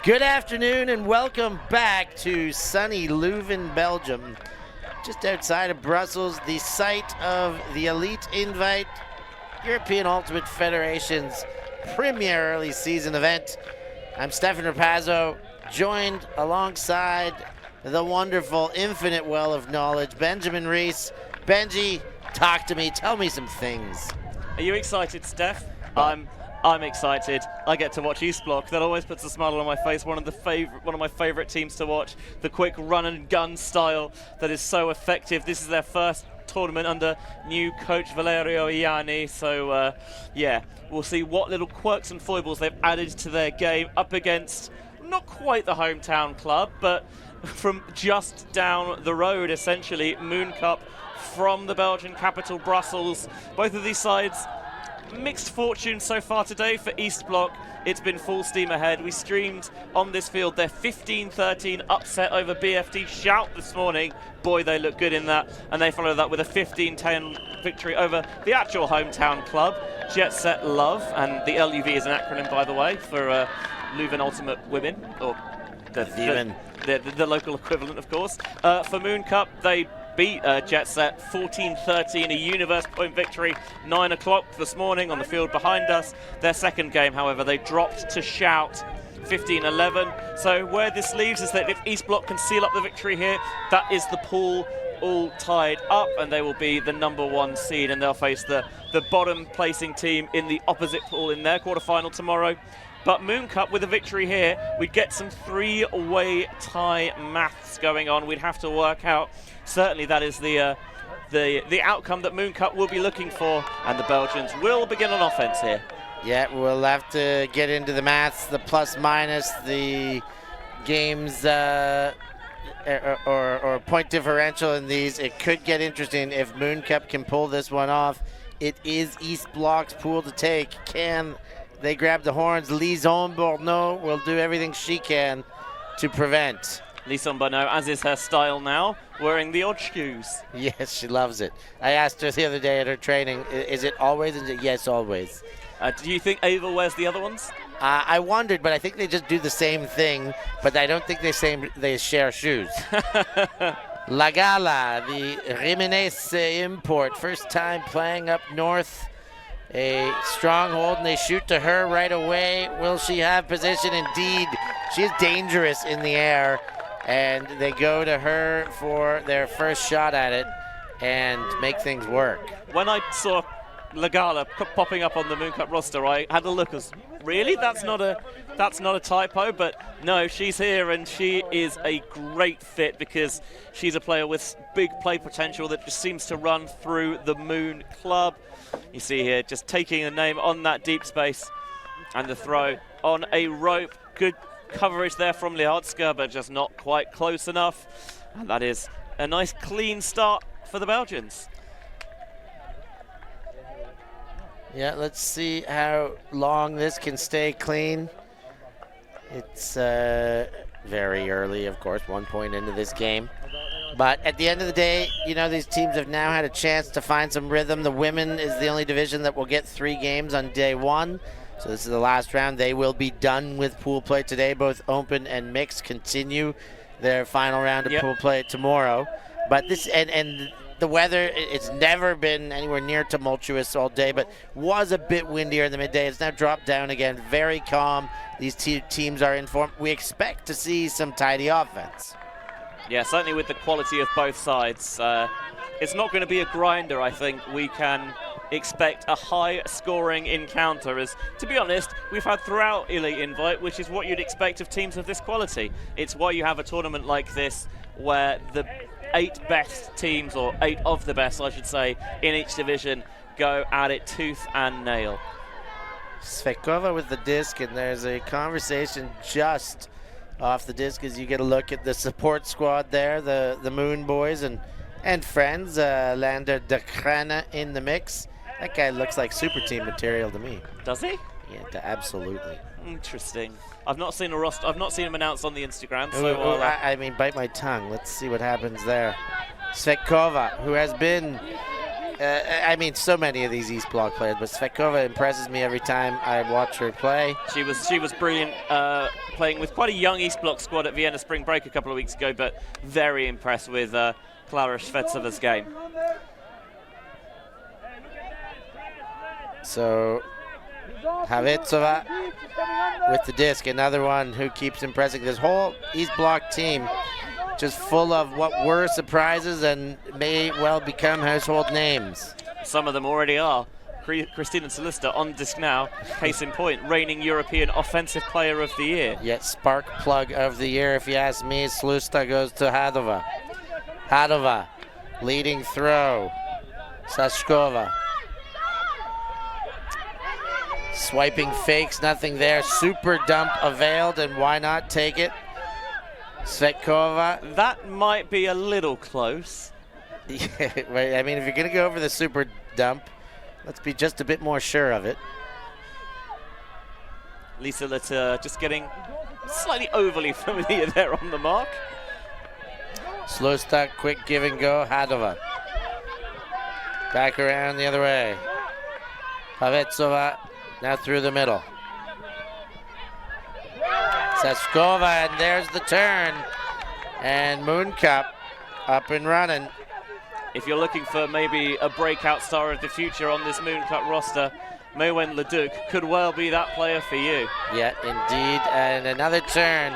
Good afternoon and welcome back to sunny Leuven, Belgium. Just outside of Brussels, the site of the Elite Invite European Ultimate Federation's premier early season event. I'm Stefan Rapazzo, joined alongside the wonderful infinite well of knowledge, Benjamin Reese. Benji, talk to me, tell me some things. Are you excited, Steph? I'm excited. I get to watch East Block. That always puts a smile on my face. One of my favorite teams to watch. The quick run and gun style that is so effective. This is their first tournament under new coach Valerio Ianni. So yeah, we'll see what little quirks and foibles they've added to their game up against not quite the hometown club, but from just down the road, essentially, Mooncup from the Belgian capital, Brussels. Both of these sides mixed fortune so far today. For East Block, it's been full steam ahead. We streamed on this field their 15-13 upset over BFT Shout this morning. Boy, they look good in that. And they followed that with a 15-10 victory over the actual hometown club, Jet Set Love. And the LUV is an acronym, by the way, for Leuven Ultimate Women, or the local equivalent, of course. For Mooncup, they beat Jet Set 14-13, a universe point victory, 9 o'clock this morning on the field behind us. Their second game, however, they dropped to Shout 15-11. So where this leaves is that if East Block can seal up the victory here, that is the pool all tied up, and they will be the number one seed, and they'll face the bottom placing team in the opposite pool in their quarterfinal tomorrow. But Mooncup, with a victory here, we'd get some three-way tie maths going on. We'd have to work out. Certainly that is the outcome that Mooncup will be looking for, and the Belgians will begin on offense here. Yeah, we'll have to get into the maths, the plus minus, the games or point differential in these. It could get interesting if Mooncup can pull this one off. It is East Block's pool to take. Can they grab the horns? Lison Bourneau will do everything she can to prevent. Lison Bourneau, as is her style now, wearing the odd shoes. Yes, she loves it. I asked her the other day at her training, is it always? Yes, always. Do you think Ava wears the other ones? I wondered, but I think they just do the same thing, but I don't think they share shoes. La Gala, the Jimenez import, first time playing up north. A stronghold, and they shoot to her right away. Will she have position? Indeed. She's dangerous in the air, and they go to her for their first shot at it and make things work. When I saw Lagala popping up on the Mooncup roster, I had a look as, really? That's not a typo, but no, she's here, and she is a great fit because she's a player with big play potential that just seems to run through the Moon Club. You see here, just taking a name on that deep space, and the throw on a rope. Good coverage there from Lihodska, but just not quite close enough. And that is a nice clean start for the Belgians. Yeah, let's see how long this can stay clean. It's very early, of course, 1 point into this game. But at the end of the day, you know, these teams have now had a chance to find some rhythm. The women is the only division that will get 3 games on day 1. So this is the last round. They will be done with pool play today. Both open and mixed continue their final round of pool play tomorrow. But this and the weather, it's never been anywhere near tumultuous all day, but was a bit windier in the midday. It's now dropped down again. Very calm. These teams are in form. We expect to see some tidy offense. Yeah, certainly with the quality of both sides. It's not going to be a grinder, I think. We can expect a high-scoring encounter, as, to be honest, we've had throughout Elite Invite, which is what you'd expect of teams of this quality. It's why you have a tournament like this where the 8 best teams, or 8 of the best, I should say, in each division go at it tooth and nail. Svetkova with the disc, and there's a conversation just off the disc as you get a look at the support squad there, the Moon Boys and friends. Lander de Krana in the mix. That guy looks like super team material to me. Does he? Yeah, absolutely. Interesting. I've not seen a roster. I've not seen him announced on the Instagram. So I mean, bite my tongue. Let's see what happens there. Svetkova, who has been I mean, so many of these East Bloc players, but Svetkova impresses me every time I watch her play. She was brilliant playing with quite a young East Bloc squad at Vienna Spring Break a couple of weeks ago, but very impressed with Klara Shvedtsova's game. So Havetsova with the disc, another one who keeps impressing. This whole East Bloc team just full of what were surprises and may well become household names. Some of them already are. Kristina Solista on disc now, case in point, reigning European Offensive Player of the Year. Yet spark plug of the year, if you ask me. Slusta goes to Hadova. Hadova, leading throw. Sashkova. Swiping fakes, nothing there. Super dump availed, and why not take it? Svetkova. That might be a little close. Yeah, I mean, if you're going to go over the super dump, let's be just a bit more sure of it. Lisa Litter just getting slightly overly familiar there on the mark. Slow start, quick give and go. Hadova. Back around the other way. Havetsova now through the middle. Sashkova, and there's the turn. And Mooncup up and running. If you're looking for maybe a breakout star of the future on this Mooncup roster, Maëwen Leduc could well be that player for you. Yeah, indeed. And another turn.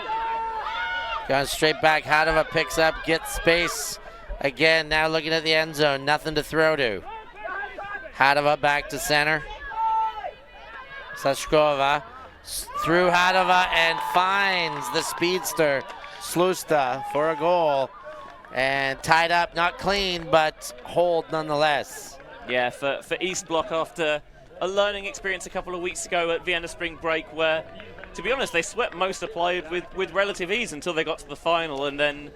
Going straight back. Hadova picks up, gets space. Again, now looking at the end zone. Nothing to throw to. Hadova back to center. Sashkova through Hadova and finds the speedster Slusta for a goal. And tied up, not clean, but hold nonetheless. Yeah, for East Bloc after a learning experience a couple of weeks ago at Vienna Spring Break where, to be honest, they swept most applied with relative ease until they got to the final, and then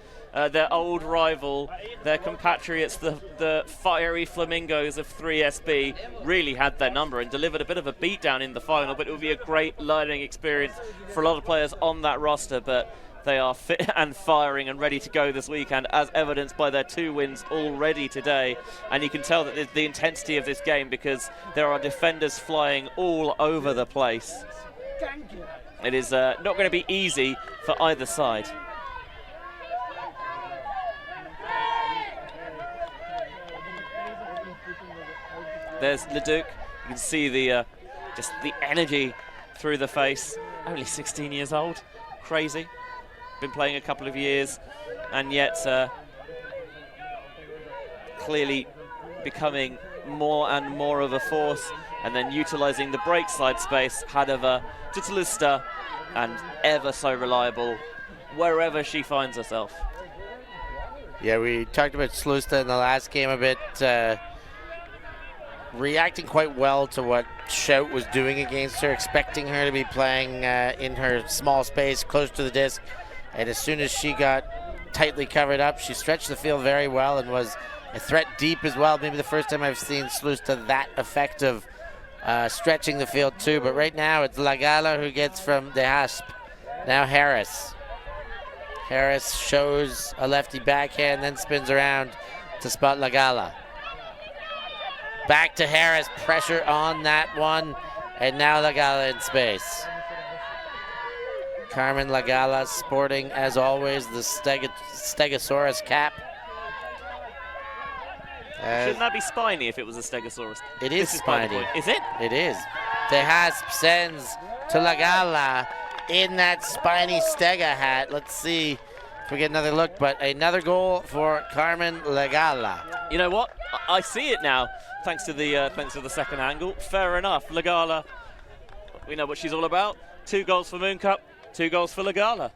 their old rival, their compatriots, the fiery Flamingos of 3SB, really had their number and delivered a bit of a beatdown in the final, but it would be a great learning experience for a lot of players on that roster, but they are fit and firing and ready to go this weekend, as evidenced by their 2 wins already today. And you can tell that the intensity of this game because there are defenders flying all over the place. It is not going to be easy for either side. There's Leduc. You can see the just the energy through the face. Only 16 years old. Crazy. Been playing a couple of years, and yet clearly becoming more and more of a force, and then utilizing the break side space. Hadova to Talista, and ever so reliable wherever she finds herself. Yeah, we talked about Slusta in the last game a bit, reacting quite well to what Shout was doing against her, expecting her to be playing in her small space close to the disc. And as soon as she got tightly covered up, she stretched the field very well and was a threat deep as well. Maybe the first time I've seen Slusta that effective stretching the field too. But right now it's Lagala who gets from De Hasp. Now Harris. Harris shows a lefty backhand, then spins around to spot Lagala. Back to Harris, pressure on that one. And now Lagala in space. Carmen Lagala sporting, as always, the Stegosaurus cap. Shouldn't that be spiny if it was a Stegosaurus? It is spiny. Is it? It is. De Hasp sends to Lagala in that spiny Stega hat. Let's see if we get another look, but another goal for Carmen Lagala. You know what? I see it now, thanks to the second angle. Fair enough. Lagala, we know what she's all about. 2 goals for Mooncup. 2 goals for Lagala.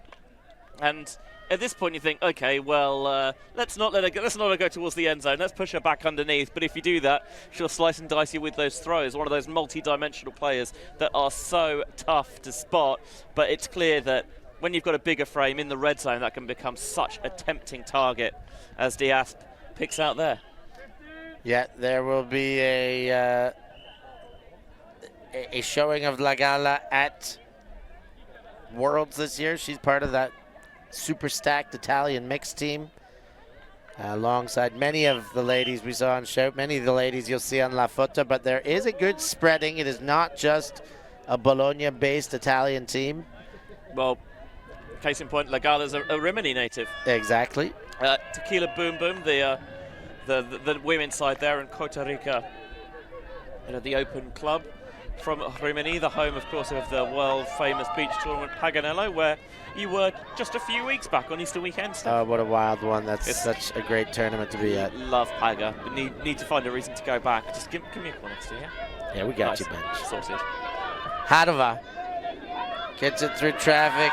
And at this point you think, okay, well, let's not let her go towards the end zone. Let's push her back underneath. But if you do that, she'll slice and dice you with those throws. One of those multi-dimensional players that are so tough to spot. But it's clear that when you've got a bigger frame in the red zone, that can become such a tempting target, as Diasp picks out there. Yeah, there will be a showing of Lagala at Worlds this year. She's part of that super stacked Italian mixed team. alongside many of the ladies we saw on Shout, many of the ladies you'll see on La Fotta, but there is a good spreading. It is not just a Bologna-based Italian team. Well, case in point, Lagala's a Rimini native. Exactly. Tequila Boom Boom, the women's side there in Costa Rica, the Open Club from Rimini, the home, of course, of the world-famous beach tournament Paganello, where you were just a few weeks back on Easter weekend. Oh, what a wild one. It's such a great tournament to be at. Love Paga. We need to find a reason to go back. Just give me a call next year, yeah? Yeah, we got Nice. you, Bench. Sorted. Hadova gets it through traffic.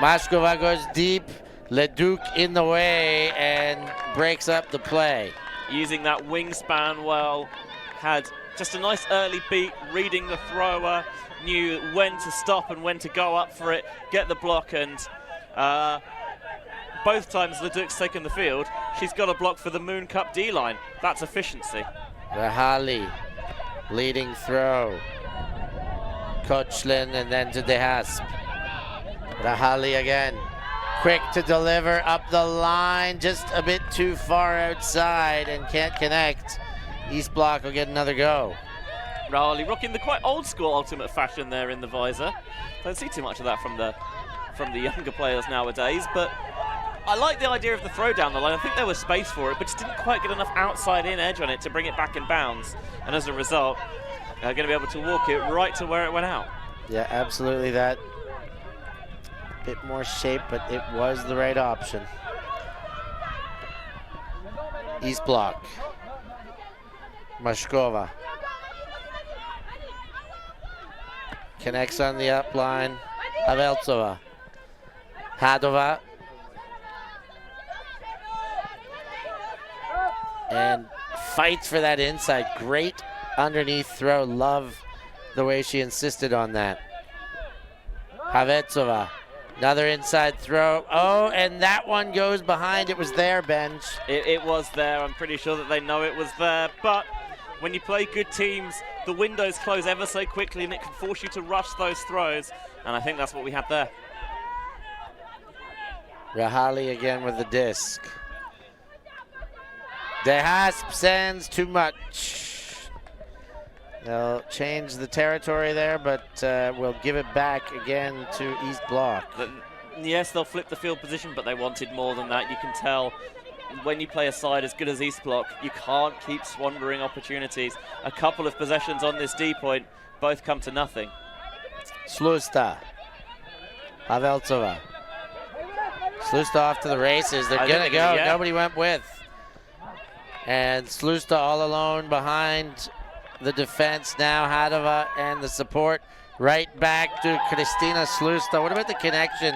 Mashkova goes deep. Leduc in the way and breaks up the play. Using that wingspan well, had just a nice early beat, reading the thrower, knew when to stop and when to go up for it, get the block, and both times Leduc's taken the field, she's got a block for the Mooncup D-line. That's efficiency. Rahali leading throw. Kochlin and then to De Hasp. Rahali again. Quick to deliver up the line, just a bit too far outside and can't connect. East Block will get another go. Rahali rocking the quite old school ultimate fashion there in the visor. Don't see too much of that from the younger players nowadays, but I like the idea of the throw down the line. I think there was space for it, but just didn't quite get enough outside in edge on it to bring it back in bounds. And as a result, they're going to be able to walk it right to where it went out. Yeah, absolutely that. Bit more shape, but it was the right option. East Block. Mashkova. Connects on the up line. Aveltsova. Hadova. And fights for that inside. Great underneath throw. Love the way she insisted on that. Havetsova. Another inside throw. Oh, and that one goes behind. It was there, Benj. It was there. I'm pretty sure that they know it was there. But when you play good teams, the windows close ever so quickly, and it can force you to rush those throws. And I think that's what we had there. Rahali again with the disc. De Hasp sends too much. They'll change the territory there, but we'll give it back again to East Block. Yes, they'll flip the field position, but they wanted more than that. You can tell when you play a side as good as East Block, you can't keep squandering opportunities. A couple of possessions on this D point, both come to nothing. Slusta. Haveltsova. Slusta off to the races. They're going to go. Yeah. Nobody went with. And Slusta all alone behind the defense now. Hadova and the support right back to Kristina Slusta. What about the connection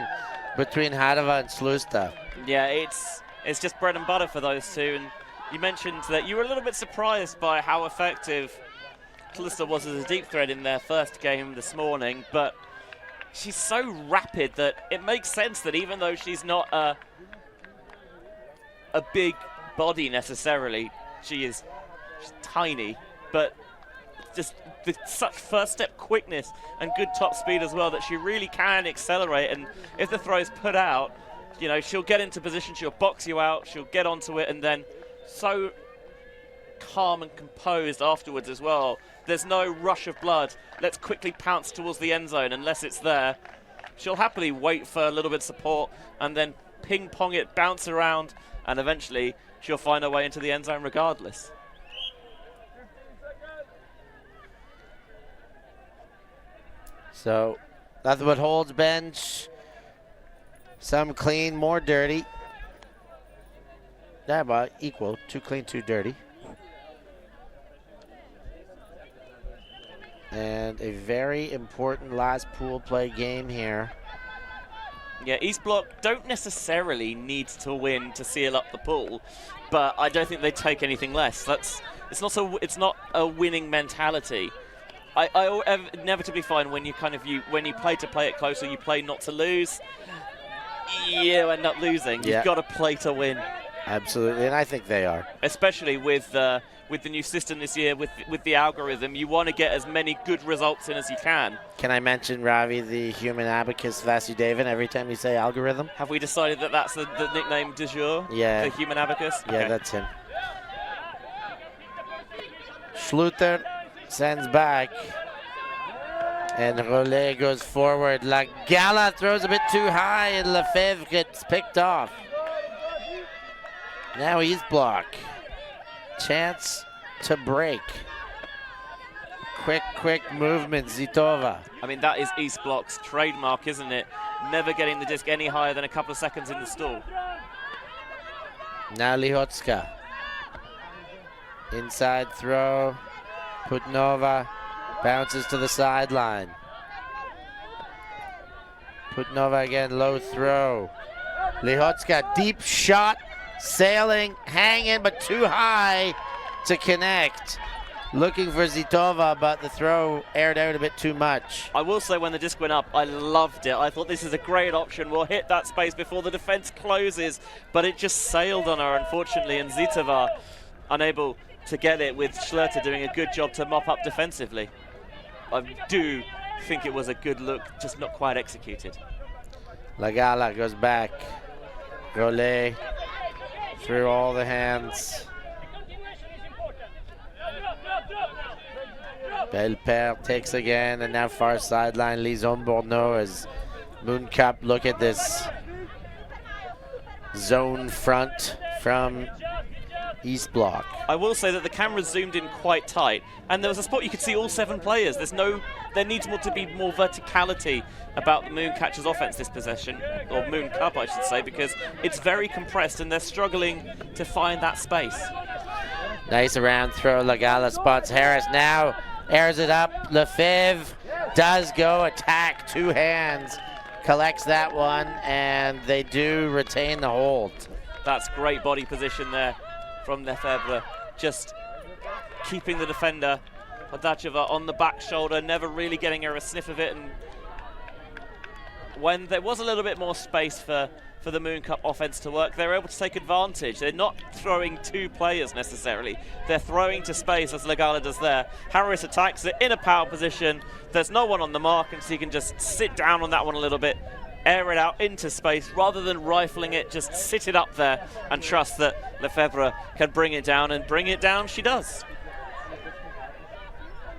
between Hadova and Slusta? Yeah, it's just bread and butter for those two. And you mentioned that you were a little bit surprised by how effective Slusta was as a deep threat in their first game this morning, but she's so rapid that it makes sense that even though she's not a big body necessarily, she's tiny, but just such first step quickness and good top speed as well that she really can accelerate. And if the throw's put out, you know, she'll get into position, she'll box you out, she'll get onto it, and then so calm and composed afterwards as well. There's no rush of blood. Let's quickly pounce towards the end zone unless it's there. She'll happily wait for a little bit of support and then ping pong it, bounce around, and eventually she'll find her way into the end zone regardless. So nothing but holds bench. Some clean, more dirty. Yeah, but equal. Too clean, too dirty. And a very important last pool play game here. Yeah, East Block don't necessarily need to win to seal up the pool, but I don't think they take anything less. It's not a winning mentality. I inevitably find when you when you play to play it closer, you play not to lose. You end up losing. Yeah. You've got to play to win. Absolutely, and I think they are. Especially with the new system this year, with the algorithm, you want to get as many good results in as you can. Can I mention, Ravi, the human abacus Vasudevan every time you say algorithm? Have we decided that that's the nickname du jour? Yeah. The human abacus? Yeah, Okay. that's him. Schluter sends back. And Rollet goes forward. La Gala throws a bit too high, and Lefebvre gets picked off. Now he's blocked. Chance to break. Quick movement, Zitova. I mean, that is East Block's trademark, isn't it? Never getting the disc any higher than a couple of seconds in the stall. Now Lihotska. Inside throw. Putnova bounces to the sideline. Putnova again, low throw. Lihotska, deep shot, sailing, hanging, but too high to connect. Looking for Zitova, but the throw aired out a bit too much. I will say when the disc went up, I loved it. I thought this is a great option. We'll hit that space before the defense closes, but it just sailed on her, unfortunately, and Zitova unable to get it, with Schluter doing a good job to mop up defensively. I do think it was a good look, just not quite executed. Lagala goes back. Rollet through all the hands. Belpère takes again, and now far sideline, Lison Bourneau as Mooncup. Look at this zone front from East Block. I will say that the camera zoomed in quite tight, and there was a spot you could see all 7 players. There needs to be more verticality about the Mooncatcher's offense this possession, or Mooncup I should say, because it's very compressed and they're struggling to find that space. Nice around throw, Lagala spots Harris, now airs it up. Lefebvre does go attack, 2 hands, collects that one, and they do retain the hold. That's great body position there from Lefebvre, just keeping the defender, Hodacheva, on the back shoulder, never really getting her a sniff of it. And when there was a little bit more space for the Mooncup offense to work, they were able to take advantage. They're not throwing 2 players necessarily. They're throwing to space, as Lagala does there. Harris attacks it in a power position. There's no one on the mark, and so you can just sit down on that one a little bit, air it out into space, rather than rifling it, just sit it up there and trust that Lefebvre can bring it down, and bring it down she does.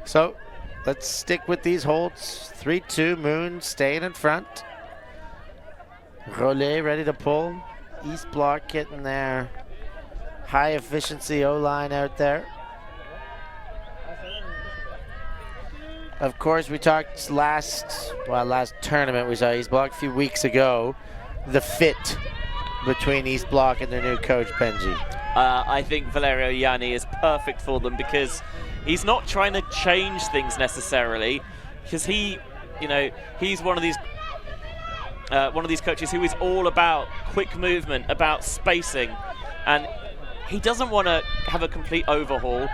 So let's stick with these holds. 3-2, Moon staying in front. Rollet ready to pull. East Block getting their high efficiency O-line out there. Of course, we talked last tournament we saw East Block a few weeks ago, the fit between East Block and their new coach, Benji. I think Valerio Yanni is perfect for them, because he's not trying to change things necessarily, because he's one of these coaches who is all about quick movement, about spacing, and he doesn't want to have a complete overhaul.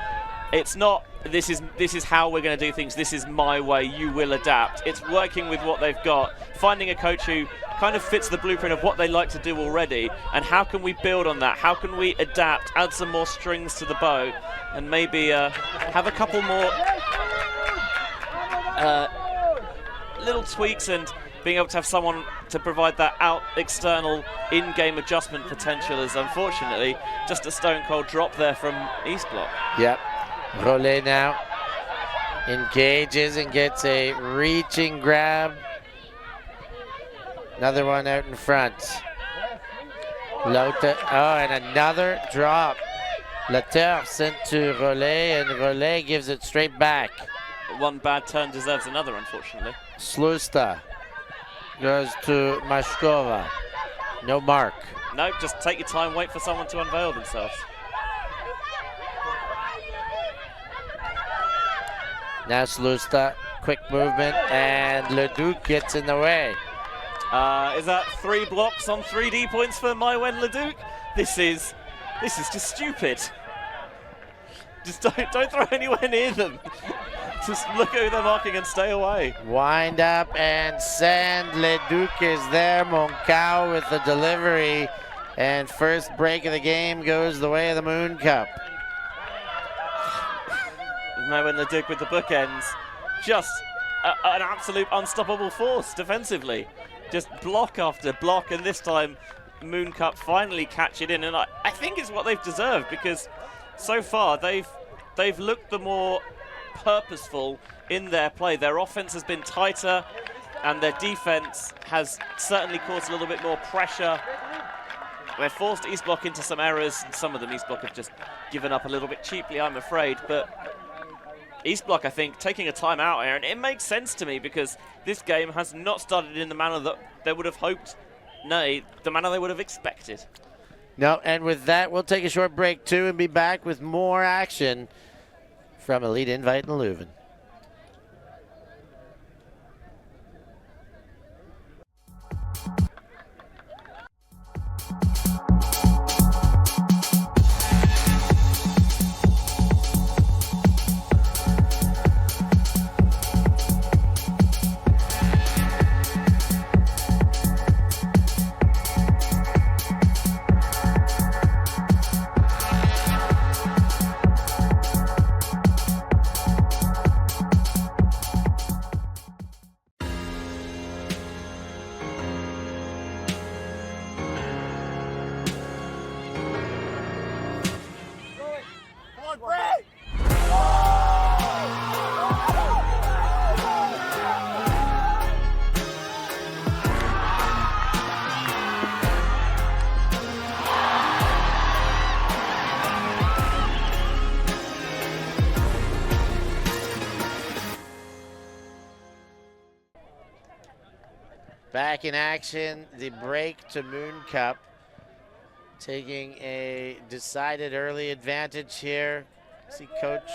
It's not, this is how we're going to do things, this is my way, you will adapt. It's working with what they've got, finding a coach who kind of fits the blueprint of what they like to do already, and how can we build on that? How can we adapt, add some more strings to the bow, and maybe have a couple more little tweaks, and being able to have someone to provide that external in-game adjustment potential is unfortunately just a stone-cold drop there from East Block. Yep. Rollet now engages and gets a reaching grab. Another one out in front. And another drop. Lateur sent to Rollet, and Rollet gives it straight back. One bad turn deserves another, unfortunately. Slusta goes to Mashkova. No mark. No, just take your time, wait for someone to unveil themselves. Now Slusta, quick movement, and Leduc gets in the way. Is that 3 blocks on 3D points for Maïwenn Leduc? This is just stupid. Just don't throw anywhere near them. Just look who they're marking and stay away. Wind up and send. Leduc is there. Moncao with the delivery. And first break of the game goes the way of the Mooncup. Now when Leduc with the bookends, just an absolute unstoppable force defensively. Just block after block, and this time Mooncup finally catch it in, and I think it's what they've deserved, because so far they've looked the more purposeful in their play. Their offense has been tighter, and their defense has certainly caused a little bit more pressure. They've forced East Block into some errors, and some of them East Block have just given up a little bit cheaply, I'm afraid, but East Block, I think, taking a timeout here, and it makes sense to me because this game has not started in the manner that they would have hoped, nay, the manner they would have expected. No, and with that, we'll take a short break too and be back with more action from Elite Invite in Leuven. Back in action, the break to Mooncup, taking a decided early advantage here. See Coach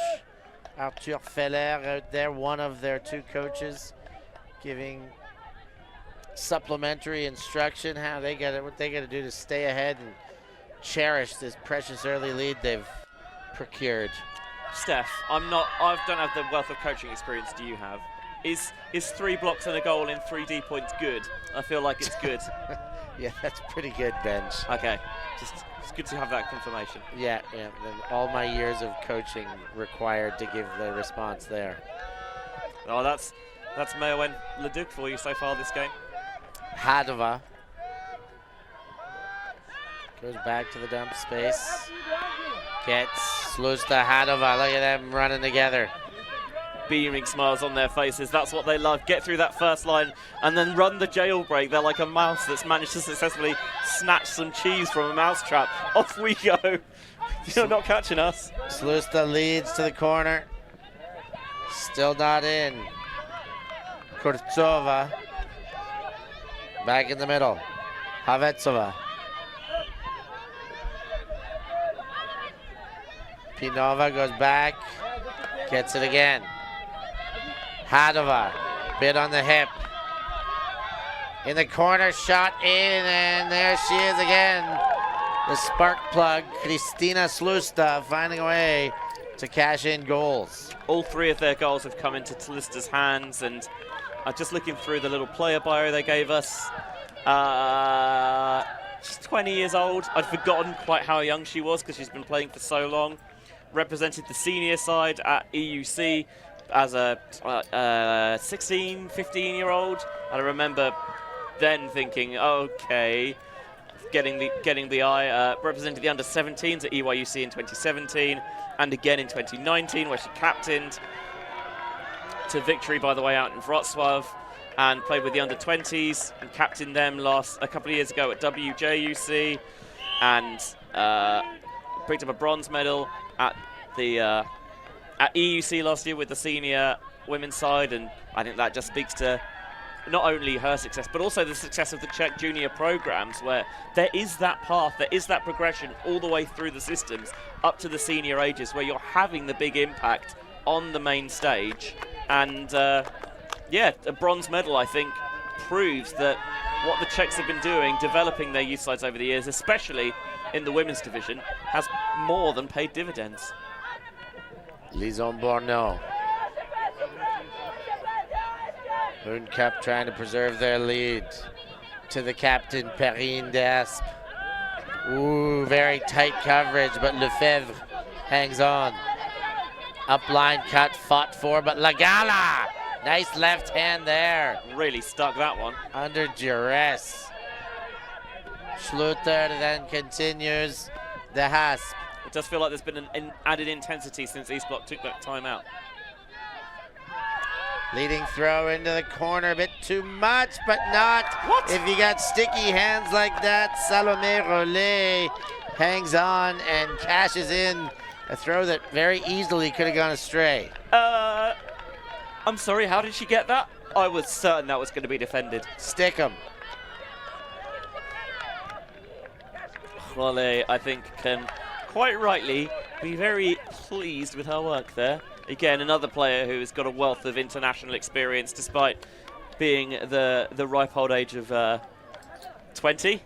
Arthur Feller out there, one of their two coaches, giving supplementary instruction how they got what they got to do to stay ahead and cherish this precious early lead they've procured. Steph, I don't have the wealth of coaching experience do you have. Is 3 blocks and a goal in 3 D points good? I feel like it's good. Yeah, that's pretty good, Benj. Okay, it's good to have that confirmation. Yeah. Then all my years of coaching required to give the response there. Oh, that's Mayo and Leduc for you so far this game. Hadova goes back to the dump space. Gets Slusta, Hadova. Look at them running together. Beaming smiles on their faces. That's what they love. Get through that first line and then run the jailbreak. They're like a mouse that's managed to successfully snatch some cheese from a mousetrap. Off we go. You're not catching us. Slusta leads to the corner. Still not in. Kurtsova. Back in the middle. Havetsova. Pinova goes back. Gets it again. Hadova, bit on the hip. In the corner, shot in, and there she is again. The spark plug, Kristina Slusta, finding a way to cash in goals. All 3 of their goals have come into Slusta's hands, and just looking through the little player bio they gave us, she's 20 years old. I'd forgotten quite how young she was because she's been playing for so long. Represented the senior side at EUC as a 16, 15-year-old. And I remember then thinking, okay, getting the eye. Represented the under-17s at EYUC in 2017 and again in 2019 where she captained to victory, by the way, out in Wrocław, and played with the under-20s and captained them a couple of years ago at WJUC, and picked up a bronze medal at the at EUC last year with the senior women's side, and I think that just speaks to not only her success, but also the success of the Czech junior programs, where there is that path, there is that progression all the way through the systems up to the senior ages, where you're having the big impact on the main stage. And yeah, a bronze medal, I think, proves that what the Czechs have been doing, developing their youth sides over the years, especially in the women's division, has more than paid dividends. Lison Borneau. Mooncup trying to preserve their lead. To the captain, Perrine Desp. Ooh, very tight coverage, but Lefebvre hangs on. Up line cut, fought for, but Lagala! Nice left hand there. Really stuck that one. Under duress. Schluter then continues the hasp. It does feel like there's been an added intensity since East Block took that time out. Leading throw into the corner, a bit too much, but not. What? If you got sticky hands like that. Salomé Rollet hangs on and cashes in a throw that very easily could have gone astray. I'm sorry, how did she get that? I was certain that was going to be defended. Stick 'em. Rollet, I think, can quite rightly be very pleased with her work there. Again, another player who's got a wealth of international experience despite being the ripe old age of 20.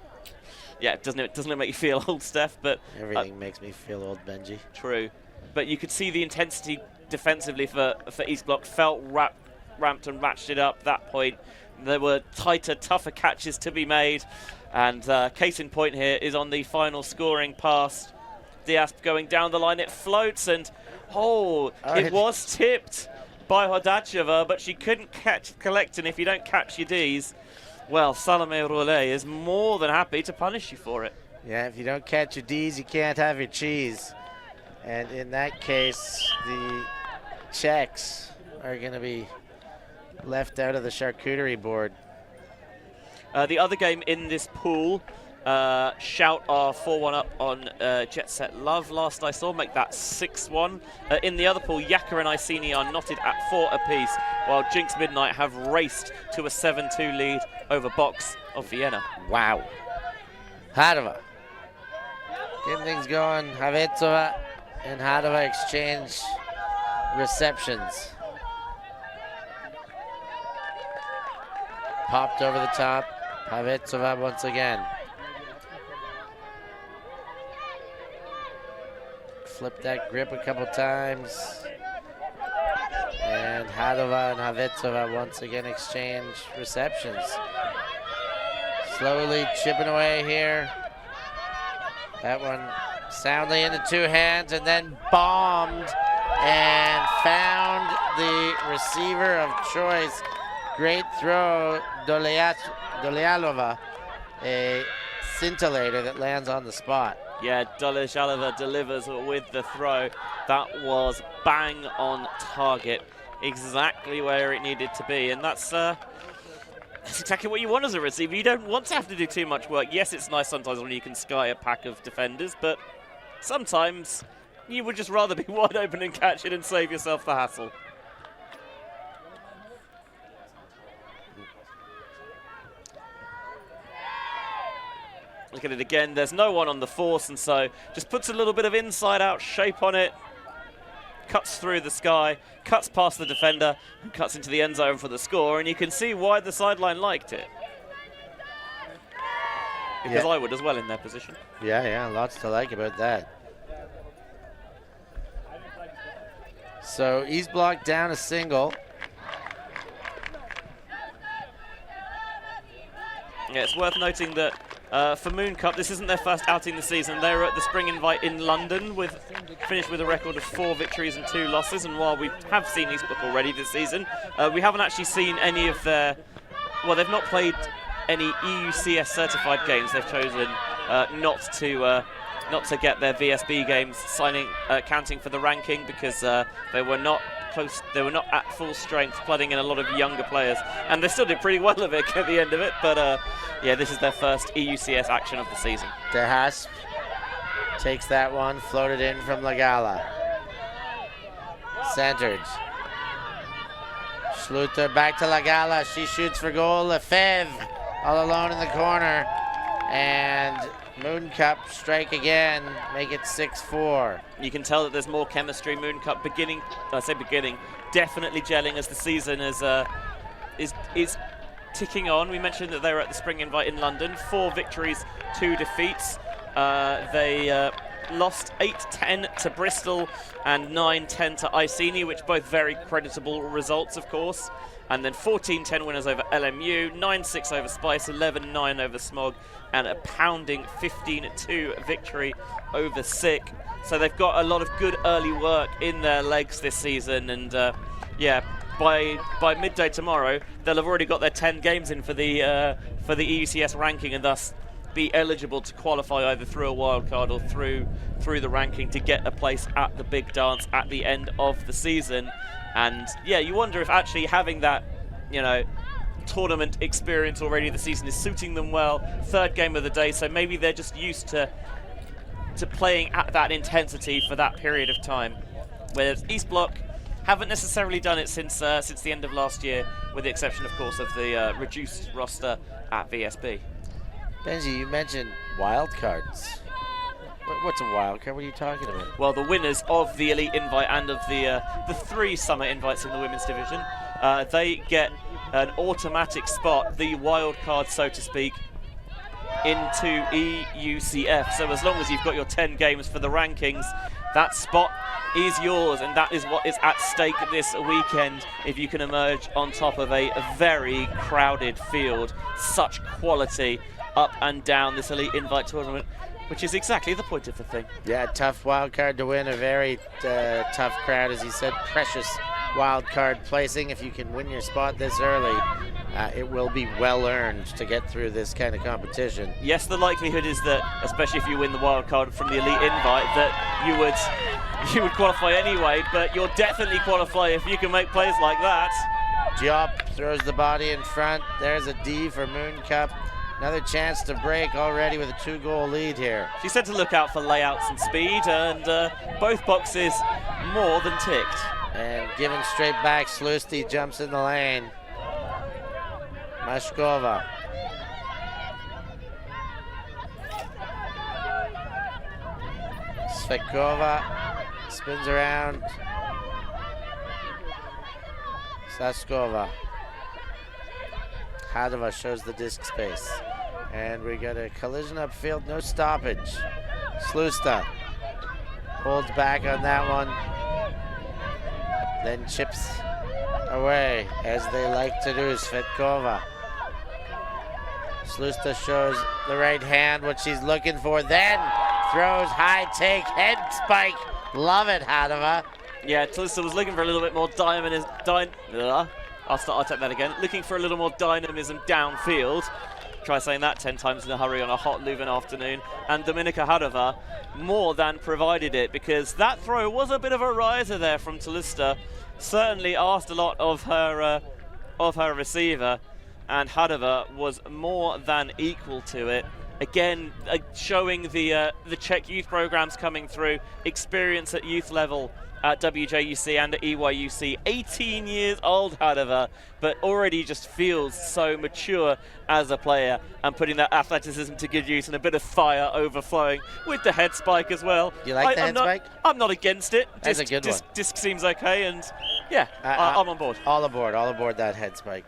Yeah, doesn't it make you feel old, Steph? But everything makes me feel old, Benji. True. But you could see the intensity defensively for East Block felt ramped and ratcheted up at that point. There were tighter, tougher catches to be made. And case in point here is on the final scoring pass. Diaz going down the line, it floats, and it was tipped by Hodacheva, but she couldn't collect, and if you don't catch your Ds, well, Salomé Rollet is more than happy to punish you for it. Yeah, if you don't catch your Ds, you can't have your cheese. And in that case, the Czechs are going to be left out of the charcuterie board. The other game in this pool, Shout are 4-1 up on Jet Set Love last I saw, make that 6-1. In the other pool, Yaka and Iceni are knotted at 4 apiece, while Jinx Midnight have raced to a 7-2 lead over Box of Vienna. Wow. Hadova. Getting things going. Havetsova and Hadova exchange receptions. Popped over the top. Havetsova once again. Flipped that grip a couple times. And Hadova and Havetsova once again exchange receptions. Slowly chipping away here. That one soundly into two hands and then bombed and found the receiver of choice. Great throw, Dolealova, a scintillator that lands on the spot. Yeah, Dolealova delivers with the throw. That was bang on target, exactly where it needed to be, and that's exactly what you want as a receiver. You don't want to have to do too much work. Yes, it's nice sometimes when you can sky a pack of defenders, but sometimes you would just rather be wide open and catch it and save yourself the hassle. Look at it again, there's no one on the force, and so just puts a little bit of inside-out shape on it, cuts through the sky, cuts past the defender, and cuts into the end zone for the score, and you can see why the sideline liked it. Because I would as well in their position. Yeah, lots to like about that. So East Block down a single. Yeah, it's worth noting that for Mooncup, this isn't their first outing this season. They were at the Spring Invite in London, finished with a record of 4 victories and 2 losses. And while we have seen East Block already this season, we haven't actually seen any of their... Well, they've not played any EUCS certified games. They've chosen not to get their VSB games counting for the ranking because they were not close. They were not at full strength, flooding in a lot of younger players, and they still did pretty well of it at the end of it. But yeah, this is their first EUCS action of the season. De Hasp takes that one, floated in from Lagala. Centered. Schluter back to Lagala. She shoots for goal. Lefebvre all alone in the corner. And Mooncup strike again, make it 6-4. You can tell that there's more chemistry. Mooncup definitely gelling as the season is ticking on. We mentioned that they were at the Spring Invite in London. 4 victories, 2 defeats. They lost 8-10 to Bristol and 9-10 to Iceni, which both very creditable results, of course. And then 14-10 winners over LMU, 9-6 over Spice, 11-9 over Smog, and a pounding 15-2 victory over Sick. So they've got a lot of good early work in their legs this season, and yeah, by midday tomorrow, they'll have already got their 10 games in for the EUCS ranking, and thus be eligible to qualify either through a wildcard or through the ranking to get a place at the big dance at the end of the season. And yeah, you wonder if actually having that, tournament experience already the season is suiting them well. Third game of the day, so maybe they're just used to playing at that intensity for that period of time. Whereas East Block haven't necessarily done it since the end of last year, with the exception, of course, of the reduced roster at VSB. Benji, you mentioned wildcards. What's a wildcard? What are you talking about? Well, the winners of the Elite Invite and of the 3 Summer Invites in the women's division, they get an automatic spot, the wild card, so to speak, into EUCF. So as long as you've got your 10 games for the rankings, that spot is yours, and that is what is at stake this weekend if you can emerge on top of a very crowded field. Such quality up and down this Elite Invite tournament, which is exactly the point of the thing. Yeah, tough wild card to win, a very tough crowd, as you said, precious wild card placing. If you can win your spot this early, it will be well earned to get through this kind of competition. Yes, the likelihood is that, especially if you win the wild card from the Elite Invite, that you would qualify anyway, but you'll definitely qualify if you can make plays like that. Diop throws the body in front. There's a D for Mooncup. Another chance to break already with a 2-goal lead here. She said to look out for layouts and speed, and both boxes more than ticked. And given straight back, Slusti jumps in the lane. Mashkova. Svetkova spins around. Saskova. Hadova shows the disc space. And we got a collision upfield, no stoppage. Slusta holds back on that one. Then chips away, as they like to do. Svetkova. Slusta shows the right hand, what she's looking for. Then throws high take, head spike. Love it, Hadova. Yeah, Slusta was looking for a little bit more dynamism. I'll take that again. Looking for a little more dynamism downfield. Try saying that 10 times in a hurry on a hot Leuven afternoon. And Dominika Hadova more than provided it, because that throw was a bit of a riser there from Tlusta. Certainly asked a lot of her receiver, and Hadova was more than equal to it. Again, showing the Czech youth programs coming through, experience at youth level at WJUC and at EYUC. 18 years old, Hadova, but already just feels so mature as a player, and putting that athleticism to good use and a bit of fire overflowing with the head spike as well. You like the head spike? I'm not against it. That's a good one. Disc seems okay, and yeah, I'm on board. All aboard that head spike.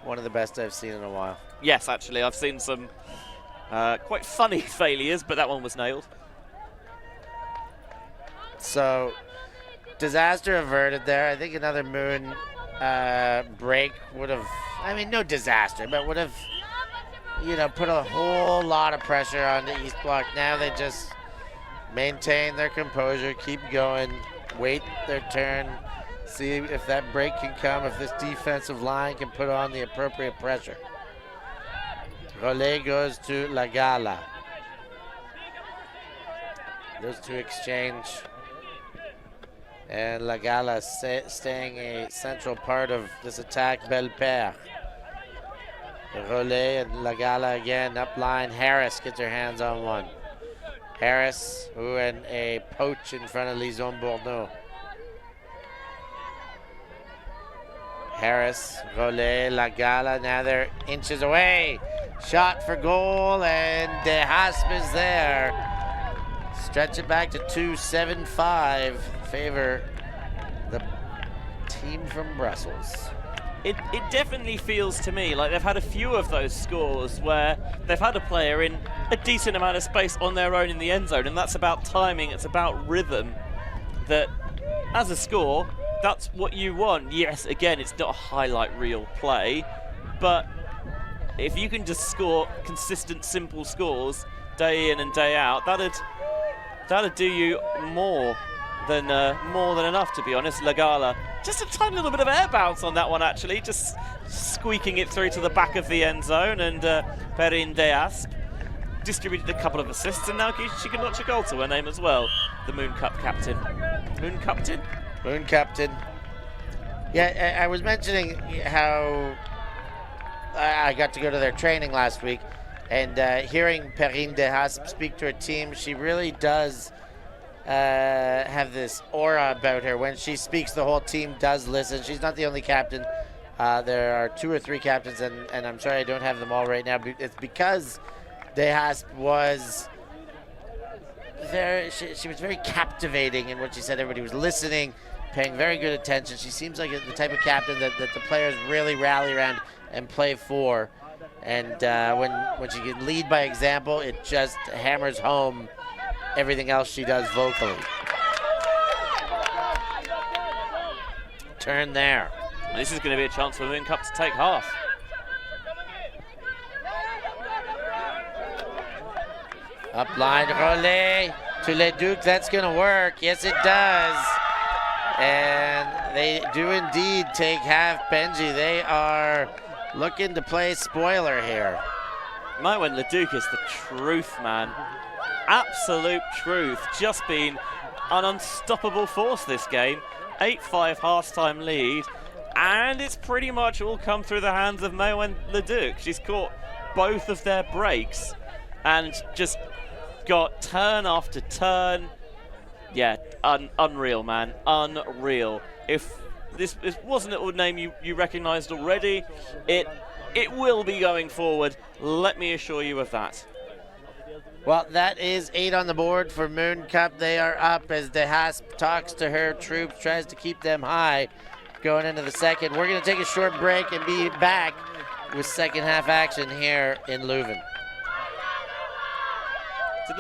One of the best I've seen in a while. Yes, actually, I've seen some quite funny failures, but that one was nailed. So, disaster averted there. I think another Moon break would have, no disaster, but would have, put a whole lot of pressure on the East Block. Now they just maintain their composure, keep going, wait their turn, see if that break can come, if this defensive line can put on the appropriate pressure. Relais goes to Lagala. Those two exchange. And Lagala staying a central part of this attack. Belpère. Relais and Lagala again up line. Harris gets her hands on one. Harris, who in a poach in front of Lison Bourneau. Harris, Relais, Lagala, now they're inches away. Shot for goal, and De Hasp is there. Stretch it back to 2-7-5. Favor the team from Brussels. It definitely feels to me like they've had a few of those scores where they've had a player in a decent amount of space on their own in the end zone, and that's about timing, it's about rhythm, that as a score that's what you want. Yes, again, it's not a highlight reel play, but if you can just score consistent, simple scores day in and day out, that'd do you more than enough, to be honest. Lagala, just a tiny little bit of air bounce on that one, actually, just squeaking it through to the back of the end zone, and Perrin Deasp distributed a couple of assists, and now she can notch a goal to her name as well. The Mooncup captain. Moon captain? Moon captain. Yeah, I was mentioning how I got to go to their training last week, and hearing Perrine de Hasp speak to her team, she really does have this aura about her. When she speaks, the whole team does listen. She's not the only captain. There are 2 or 3 captains, and I'm sorry I don't have them all right now. It's because de Hasp was there. She was very captivating in what she said. Everybody was listening, paying very good attention. She seems like the type of captain that the players really rally around and play for. And when she can lead by example, it just hammers home everything else she does vocally. Turn there. This is going to be a chance for Mooncup to take half. Up line, Rollet to Leduc. That's going to work. Yes, it does. And they do indeed take half. Benji, they are looking to play spoiler here. Maïwen Leduc is the truth, man. Absolute truth. Just been an unstoppable force this game. 8-5 half-time lead. And it's pretty much all come through the hands of Maïwen Leduc. She's caught both of their breaks and just got turn after turn. Yeah, unreal, man. Unreal. If this wasn't a name you recognised already, it will be going forward. Let me assure you of that. Well, that is 8 on the board for Mooncup. They are up as De Hasp talks to her troops, tries to keep them high going into the second. We're going to take a short break and be back with second half action here in Leuven. Get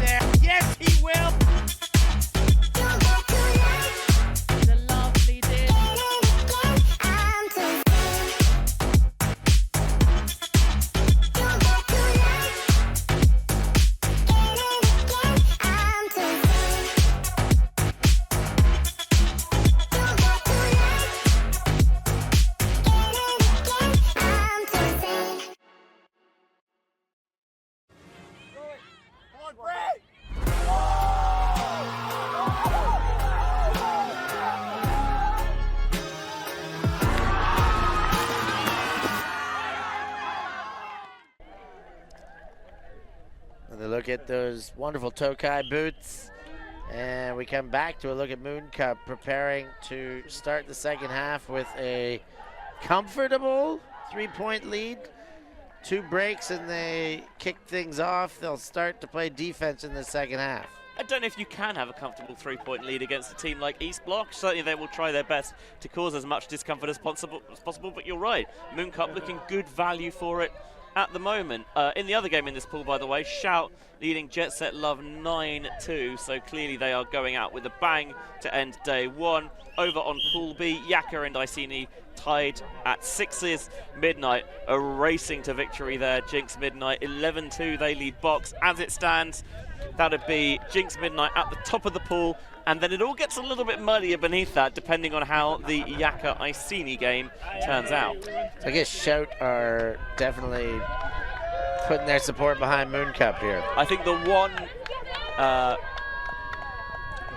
there. Yes, he will. The lovely did. Look at those wonderful Tokai boots. And we come back to a look at Mooncup preparing to start the second half with a comfortable 3-point lead. 2 breaks and they kick things off. They'll start to play defense in the second half. I don't know if you can have a comfortable 3-point lead against a team like East Block. Certainly they will try their best to cause as much discomfort as possible, but you're right. Mooncup looking good value for it at the moment. In the other game in this pool, by the way, Shout leading Jet Set Love 9-2, so clearly they are going out with a bang to end day 1. Over on Pool B, Yaka and Iceni tied at 6s. Midnight are racing to victory there. Jinx Midnight 11-2, they lead box. As it stands, that would be Jinx Midnight at the top of the pool, and then it all gets a little bit muddier beneath that, depending on how the Yaka Iceni game turns out. So I guess Shout are definitely putting their support behind Mooncup here. I think the one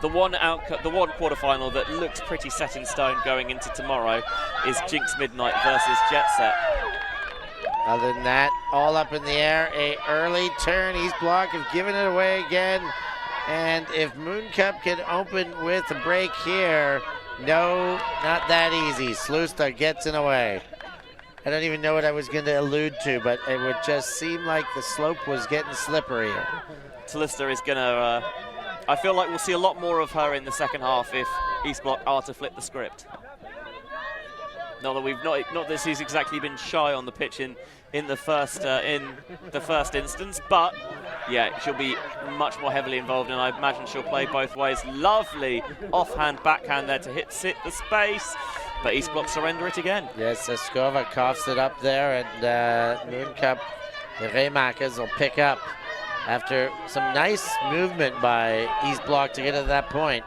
quarterfinal that looks pretty set in stone going into tomorrow is Jinx Midnight versus Jet Set. Other than that, all up in the air. A early turn. East Block have given it away again. And if Mooncup can open with a break here, no, not that easy. Slusta gets in away. I don't even know what I was going to allude to, but it would just seem like the slope was getting slipperier. Slusta is going to... I feel like we'll see a lot more of her in the second half if East Block are to flip the script. Not that this he's exactly been shy on the pitch in the first instance, but yeah, she'll be much more heavily involved, and I imagine she'll play both ways. Lovely offhand, backhand there to sit the space, but East Block surrender it again. Yes, Skova coughs it up there, and Mooncup, the Rehmakers will pick up after some nice movement by East Block to get to that point.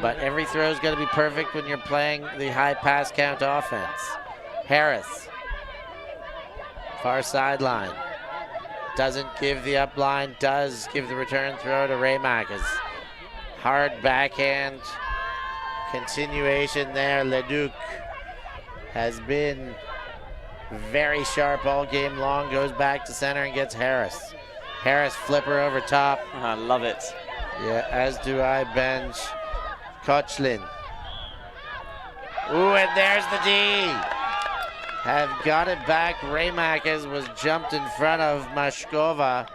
But every throw's got to be perfect when you're playing the high pass count offense. Harris, far sideline. Doesn't give the up line, does give the return throw to Rehmakers. Hard backhand continuation there. Leduc has been very sharp all game long, goes back to center and gets Harris. Harris flipper over top. I love it. Yeah, as do I, bench Kochlin. Ooh, and there's the D. Have got it back. Rehmakers was jumped in front of Mashkova.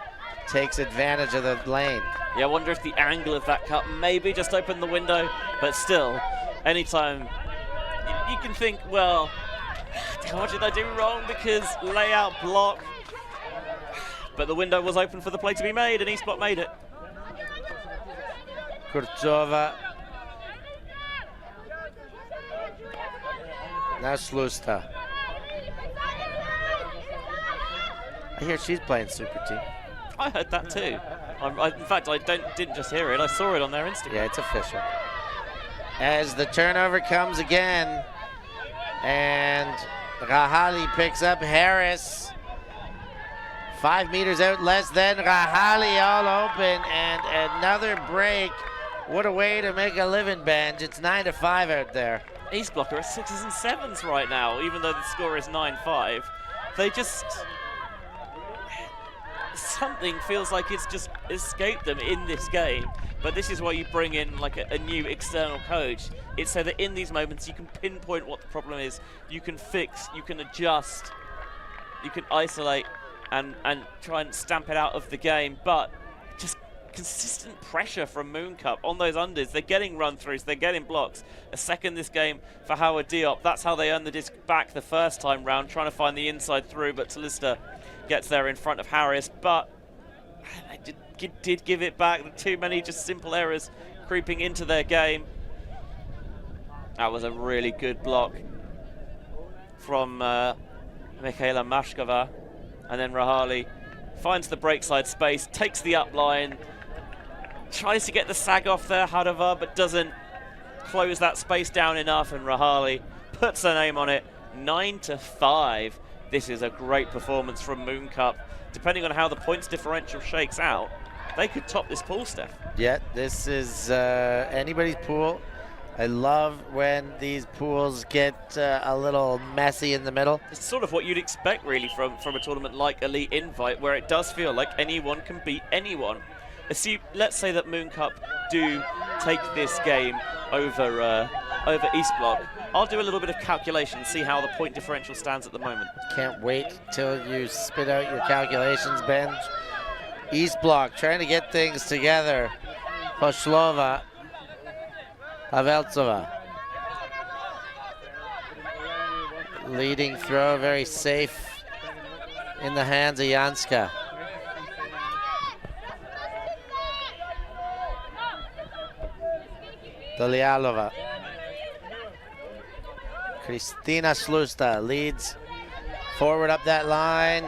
Takes advantage of the lane. Yeah, I wonder if the angle of that cut maybe just opened the window, but still, anytime you can think, well, what did I do wrong? Because layout block. But the window was open for the play to be made, and East Block made it. Kurtzova. Now Slusta. I hear she's playing Super Team. I heard that too. In fact, I didn't just hear it, I saw it on their Instagram. Yeah, it's official. As the turnover comes again, and Rahali picks up Harris. 5 meters out less than Rahali, all open, and another break. What a way to make a living, Benj. It's 9-5 out there. East Block are at 6s and 7s right now, even though the score is 9-5. They just... Something feels like it's just escaped them in this game. But this is why you bring in like a new external coach. It's so that in these moments you can pinpoint what the problem is. You can fix, you can adjust, you can isolate and try and stamp it out of the game. But just consistent pressure from Mooncup on those unders. They're getting run-throughs, they're getting blocks. A second this game for Howard Diop. That's how they earned the disc back the first time round, trying to find the inside through, but Talista gets there in front of Harris. But they did give it back. Too many just simple errors creeping into their game. That was a really good block from Michaela Mashkova. And then Rahali finds the break side space, takes the up line, tries to get the sag off there, Hadava, but doesn't close that space down enough, and Rahali puts her name on it. 9-5. This is a great performance from Mooncup. Depending on how the points differential shakes out, they could top this pool, Steph. Yeah, this is anybody's pool. I love when these pools get a little messy in the middle. It's sort of what you'd expect, really, from a tournament like Elite Invite, where it does feel like anyone can beat anyone. Let's say that Mooncup do take this game over East Block. I'll do a little bit of calculation and see how the point differential stands at the moment. Can't wait till you spit out your calculations, Benj. East Block trying to get things together. Poshlova. Haveltsova. Leading throw, very safe in the hands of Janska. Dolialova. Kristina Slusta leads forward up that line.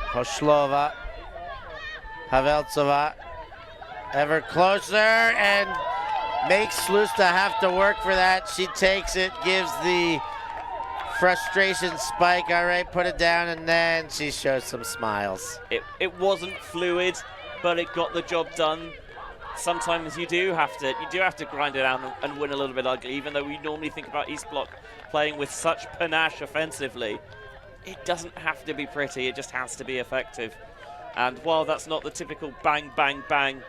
Poshlova. Haveltsova. Ever closer and makes Slusta have to work for that. She takes it, gives the frustration spike. All right, put it down, and then she shows some smiles. It wasn't fluid, but it got the job done. Sometimes you do have to grind it out and win a little bit ugly, even though we normally think about East Block playing with such panache offensively. It doesn't have to be pretty, it just has to be effective. And while that's not the typical bang, bang, bang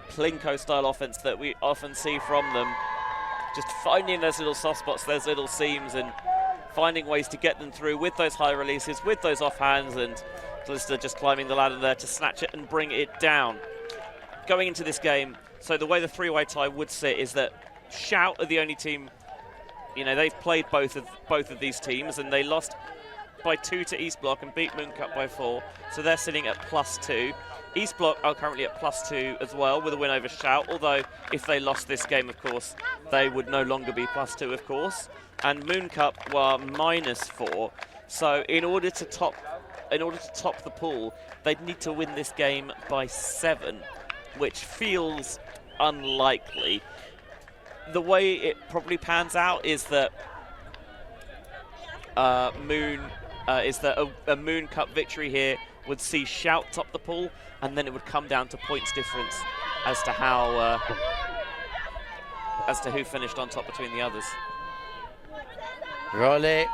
Plinko style offense that we often see from them, just finding those little soft spots, those little seams, and finding ways to get them through with those high releases, with those offhands, and Calista just climbing the ladder there to snatch it and bring it down. Going into this game, so the way the three-way tie would sit is that Shout are the only team, you know, they've played both of these teams, and they lost by 2 to East Block and beat Mooncup by 4, so they're sitting at +2. East Block are currently at +2 as well with a win over Shout, although if they lost this game, of course, they would no longer be +2, of course. And Mooncup were -4, so in order to top the pool, they'd need to win this game by 7, which feels unlikely. The way it probably pans out is that a Mooncup victory here would see Shout top the pool, and then it would come down to points difference as to how as to who finished on top between the others. Rollet.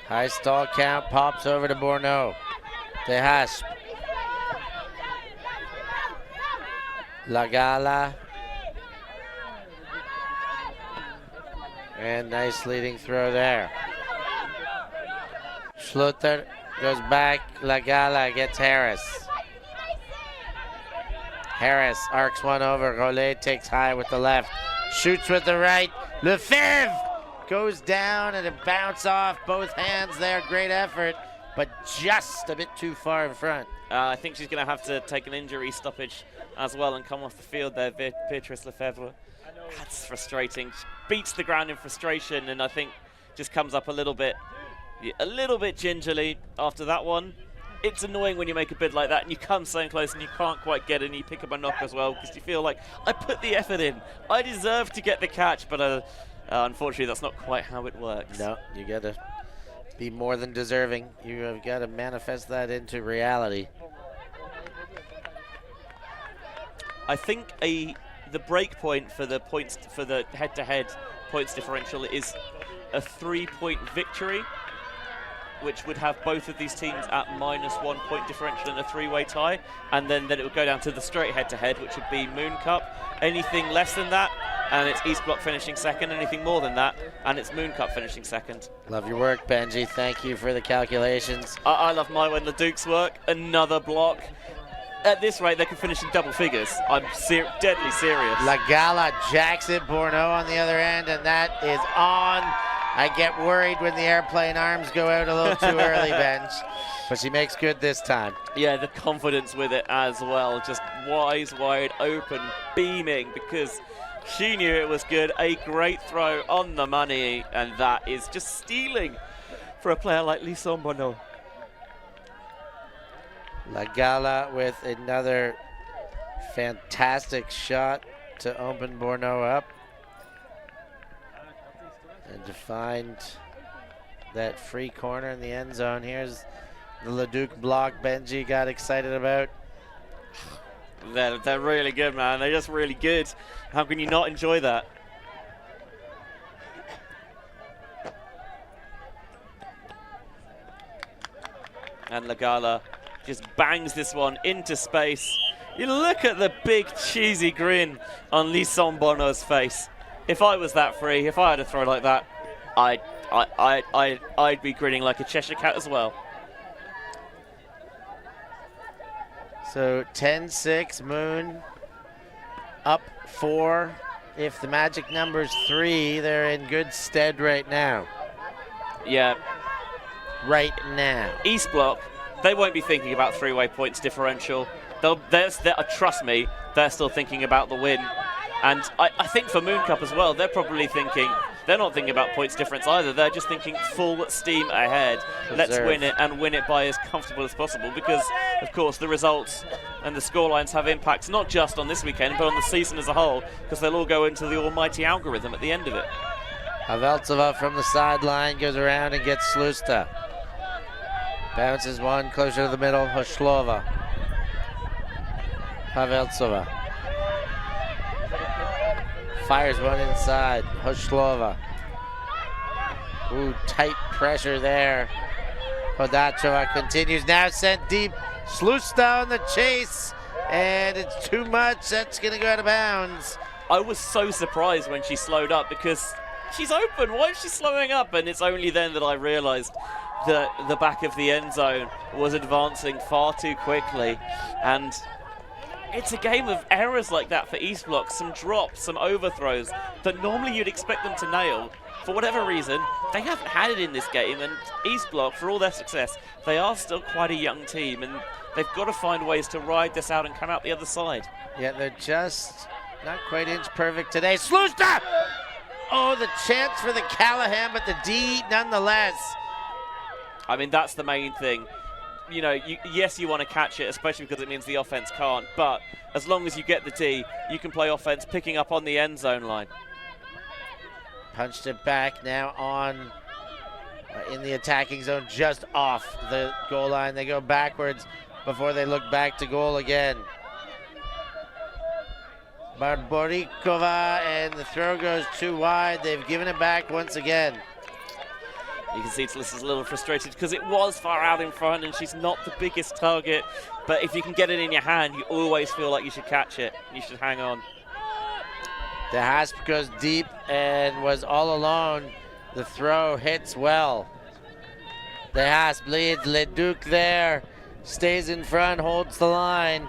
High stall count, pops over to Bourneau. De Hasp. Lagala. And nice leading throw there. Schluter goes back. Lagala gets Harris. Harris arcs one over. Rollet takes high with the left. Shoots with the right. Lefebvre goes down and it bounced off both hands there. Great effort, but just a bit too far in front. I think she's going to have to take an injury stoppage as well and come off the field there, Beatrice Lefebvre. That's frustrating. She beats the ground in frustration, and I think just comes up a little bit gingerly after that one. It's annoying when you make a bid like that and you come so close and you can't quite get it, and you pick up a knock as well because you feel like, I put the effort in. I deserve to get the catch, but unfortunately that's not quite how it works. No, you got to be more than deserving. You have got to manifest that into reality. I think the break point for the points for the head-to-head points differential is a 3-point victory, which would have both of these teams at -1 point differential in a 3-way tie, and then it would go down to the straight head-to-head, which would be Mooncup. Anything less than that, and it's East Block finishing second. Anything more than that, and it's Mooncup finishing second. Love your work, Benji. Thank you for the calculations. I love my when the Duke's work. Another block. At this rate, they could finish in double figures. I'm deadly serious. Lagala jacks it. Bourneau on the other end, and that is on. I get worried when the airplane arms go out a little too early, Benj. But she makes good this time. Yeah, the confidence with it as well. Just eyes wide open, beaming, because she knew it was good. A great throw on the money, and that is just stealing for a player like Lisson Bourneau. Lagala with another fantastic shot to open Bourneau up. And to find that free corner in the end zone. Here's the Leduc block Benji got excited about. They're really good, man. They're just really good. How can you not enjoy that? And Lagala just bangs this one into space. You look at the big cheesy grin on Lisson Bourneau's face. If I was that free, if I had a throw like that, I'd be grinning like a Cheshire cat as well. So 10-6 Moon, up 4. If the magic number's 3, they're in good stead right now. Yeah. Right now. East Block, they won't be thinking about 3-way points differential. Trust me, they're still thinking about the win. And I think for Mooncup as well, they're probably thinking, they're not thinking about points difference either. They're just thinking full steam ahead. Let's win it, and win it by as comfortable as possible, because, of course, the results and the scorelines have impacts not just on this weekend, but on the season as a whole, because they'll all go into the almighty algorithm at the end of it. Haveltsova from the sideline goes around and gets Slusta. Bounces one closer to the middle, Hoshlova. Haveltsova. Fires one inside, Hoshlova. Ooh, tight pressure there. Hodachova continues, now sent deep. Slusta on the chase, and it's too much. That's gonna go out of bounds. I was so surprised when she slowed up, because she's open. Why is she slowing up? And it's only then that I realized that the back of the end zone was advancing far too quickly. And it's a game of errors like that for East Block, some drops, some overthrows that normally you'd expect them to nail. For whatever reason, they haven't had it in this game, and East Block, for all their success, they are still quite a young team, and they've got to find ways to ride this out and come out the other side. Yeah, they're just not quite inch perfect today. Slusta! Oh, the chance for the Callahan, but the D nonetheless. I mean, that's the main thing. You know, yes, you want to catch it, especially because it means the offense can't, but as long as you get the D, you can play offense picking up on the end zone line. Punched it back now on in the attacking zone, just off the goal line. They go backwards before they look back to goal again. Barborikova, and the throw goes too wide. They've given it back once again. You can see Talisa's a little frustrated because it was far out in front and she's not the biggest target. But if you can get it in your hand, you always feel like you should catch it. You should hang on. The Hasp goes deep and was all alone. The throw hits well. The Hasp leads. Leduc there. Stays in front, holds the line.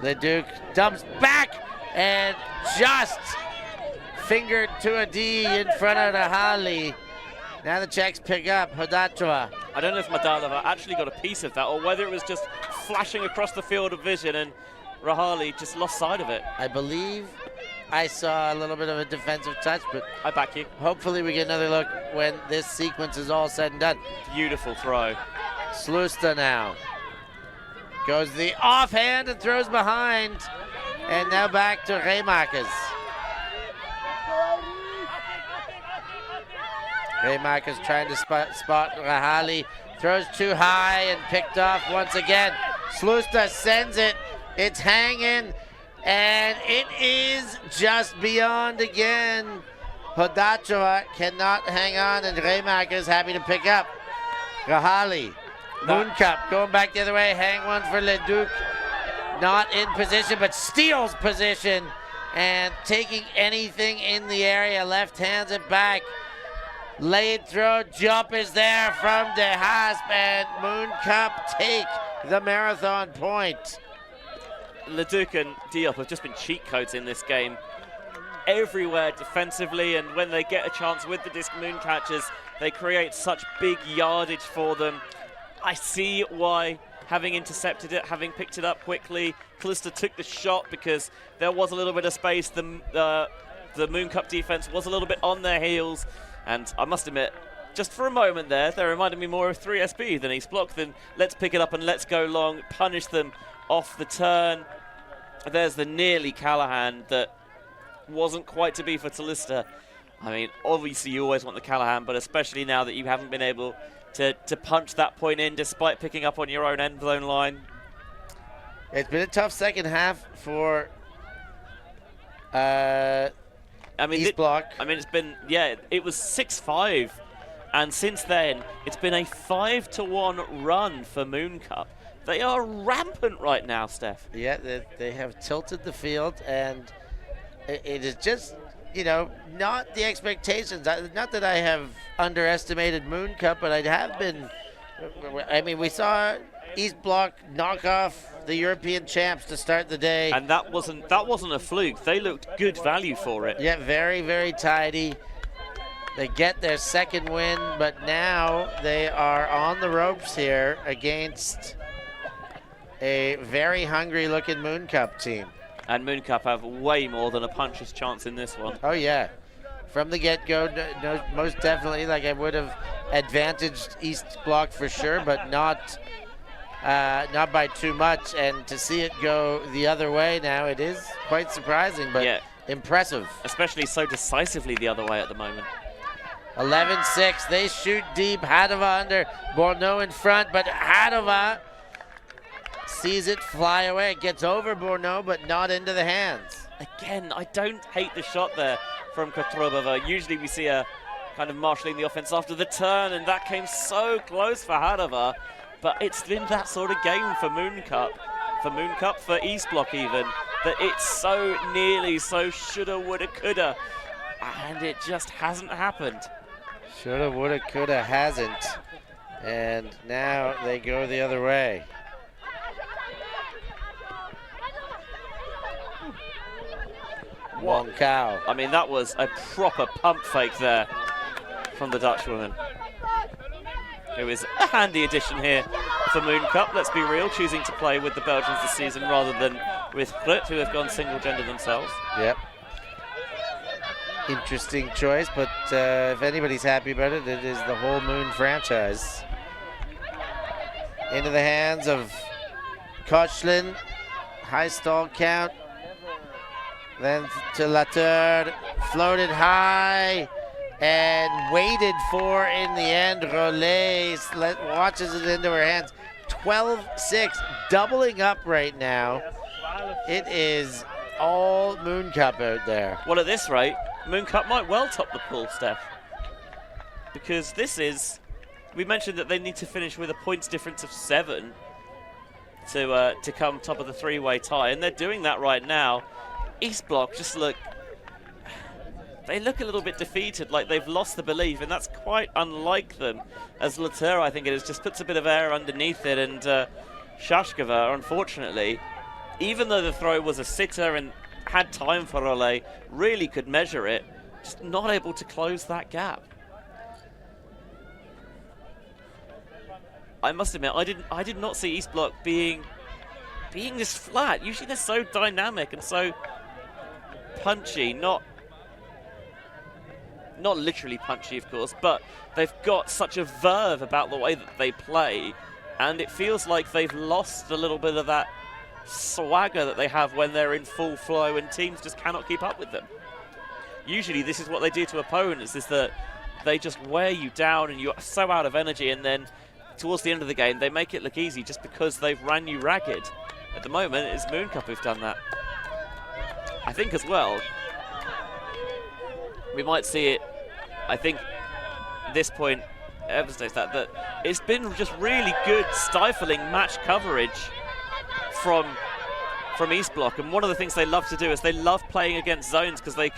Leduc dumps back and just fingered to a D in front of Rahali. Now the Czechs pick up Hodachova. I don't know if Madalova actually got a piece of that or whether it was just flashing across the field of vision and Rahali just lost sight of it. I believe I saw a little bit of a defensive touch, but I back you. Hopefully we get another look when this sequence is all said and done. Beautiful throw. Slusta now. Goes the offhand and throws behind. And now back to Remakers. Remakers trying to spot Rahali. Throws too high and picked off once again. Slusta sends it. It's hanging. And it is just beyond again. Hodachova cannot hang on, and Remakers happy to pick up. Rahali. Mooncup going back the other way. Hang one for Leduc. Not in position, but steals position. And taking anything in the area. Left hands it back. Laid throw. Jump is there from De Hasp. And Mooncup take the marathon point. Leduc and Diop have just been cheat codes in this game. Everywhere defensively, and when they get a chance with the disc moon catchers, they create such big yardage for them. I see why, having intercepted it, having picked it up quickly, Callista took the shot because there was a little bit of space. The Mooncup defense was a little bit on their heels, and I must admit, just for a moment there, they reminded me more of 3SB than East Block. Then let's pick it up and let's go long, punish them off the turn. There's the nearly Callahan that wasn't quite to be for Talista. I mean, obviously you always want the Callahan, but especially now that you haven't been able to punch that point in despite picking up on your own end zone line. It's been a tough second half for East Block. I mean, it's been, yeah, it was 6-5. And since then, it's been a 5-1 run for Mooncup. They are rampant right now, Steph. Yeah, they have tilted the field, and it is just, you know, not the expectations. Not that I have underestimated Mooncup, but I have been. I mean, we saw East Block knock off the European champs to start the day. And that wasn't a fluke. They looked good value for it. Yeah, very, very tidy. They get their second win, but now they are on the ropes here against a very hungry-looking Mooncup team. And Mooncup have way more than a puncher's chance in this one. Oh, yeah. From the get-go, no, most definitely. Like, I would have advantaged East Block for sure, but not by too much. And to see it go the other way now, it is quite surprising, but yeah, impressive. Especially so decisively the other way at the moment. 11-6. They shoot deep. Hadova under. Bourneau in front, but Hadova sees it fly away. It gets over Bourneau, but not into the hands. Again, I don't hate the shot there from Kotrobova. Usually we see a kind of marshalling the offense after the turn, and that came so close for Hadova. But it's been that sort of game for Mooncup, for East Block even, that it's so nearly, so shoulda, woulda, coulda, and it just hasn't happened. Shoulda, woulda, coulda, hasn't. And now they go the other way. Mooncup. I mean, that was a proper pump fake there from the Dutch woman. It was a handy addition here for Mooncup, let's be real, choosing to play with the Belgians this season rather than with Groot, who have gone single gender themselves. Yep. Interesting choice, but if anybody's happy about it, it is the whole Moon franchise. Into the hands of Kochlin. High stall count. Then to Latour. Floated high and waited for in the end. Rollet watches it into her hands. 12-6, doubling up right now. It is all Mooncup out there. Well, at this rate, Mooncup might well top the pool, Steph. Because this is, we mentioned that they need to finish with a points difference of 7 to come top of the three-way tie, and they're doing that right now. East Block just they look a little bit defeated, like they've lost the belief, and that's quite unlike them. As Latour, I think it is, just puts a bit of air underneath it, and Shashkova, unfortunately, even though the throw was a sitter and had time for Rollet, really could measure it, just not able to close that gap. I must admit, I did not see East Block being this flat. Usually they're so dynamic and so punchy, not literally punchy, of course, but they've got such a verve about the way that they play, and it feels like they've lost a little bit of that swagger that they have when they're in full flow and teams just cannot keep up with them. Usually this is what they do to opponents, is that they just wear you down and you're so out of energy, and then towards the end of the game they make it look easy just because they've ran you ragged. At the moment it's Mooncup who've done that. I think as well we might see it, I think at this point evidences that it's been just really good stifling match coverage from East Block, and one of the things they love to do is they love playing against zones because they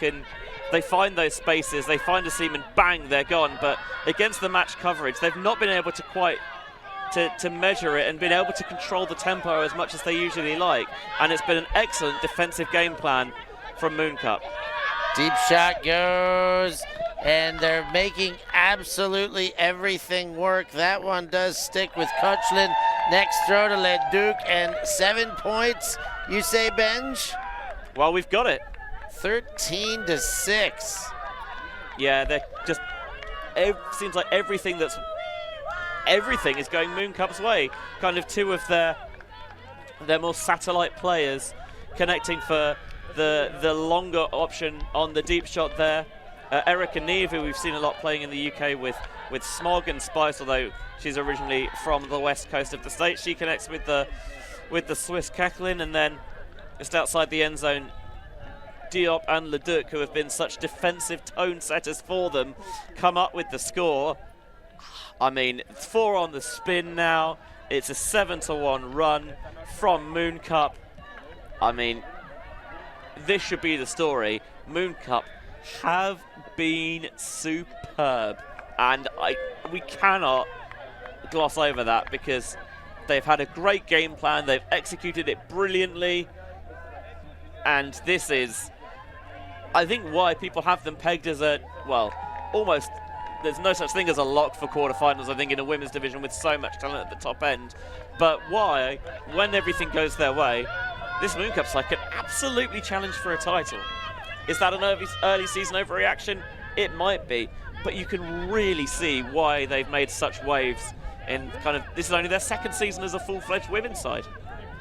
find those spaces, they find a seam and bang, they're gone. But against the match coverage, they've not been able to quite to measure it and been able to control the tempo as much as they usually like, and it's been an excellent defensive game plan from Mooncup. Deep shot goes, and they're making absolutely everything work. That one does stick with Kochlin. Next throw to Leduc, and 7 points, you say, Benj? Well, we've got it. 13-6. Yeah, they're just, it seems like everything is going Mooncup's way. Kind of two of their more satellite players connecting for the longer option on the deep shot there. Erica Neve, who we've seen a lot playing in the UK with Smog and Spice, although she's originally from the west coast of the state. She connects with the Swiss Keklin, and then just outside the end zone, Diop and Leduc, who have been such defensive tone setters for them, come up with the score. I mean, 4 on the spin now. It's a 7-1 run from Mooncup. I mean, this should be the story. Mooncup have been superb, and we cannot gloss over that, because they've had a great game plan, they've executed it brilliantly, and this is, I think, why people have them pegged as almost, there's no such thing as a lock for quarterfinals, I think, in a women's division with so much talent at the top end, but why, when everything goes their way, this Mooncup side can absolutely challenge for a title. Is that an early season overreaction? It might be, but you can really see why they've made such waves in this is only their second season as a full-fledged women's side.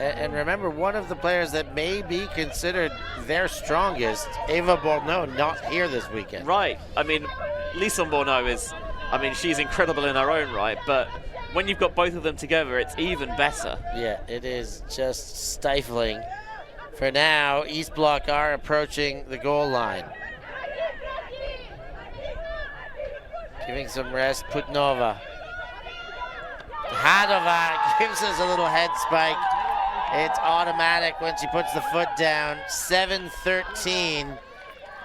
And remember, one of the players that may be considered their strongest, Eva Bourneau, not here this weekend. Right. I mean, Lisa Bourneau she's incredible in her own right, but when you've got both of them together, it's even better. Yeah, it is just stifling. For now, East Block are approaching the goal line. Giving some rest, Putnova. Hadova gives us a little head spike. It's automatic when she puts the foot down. 7-13,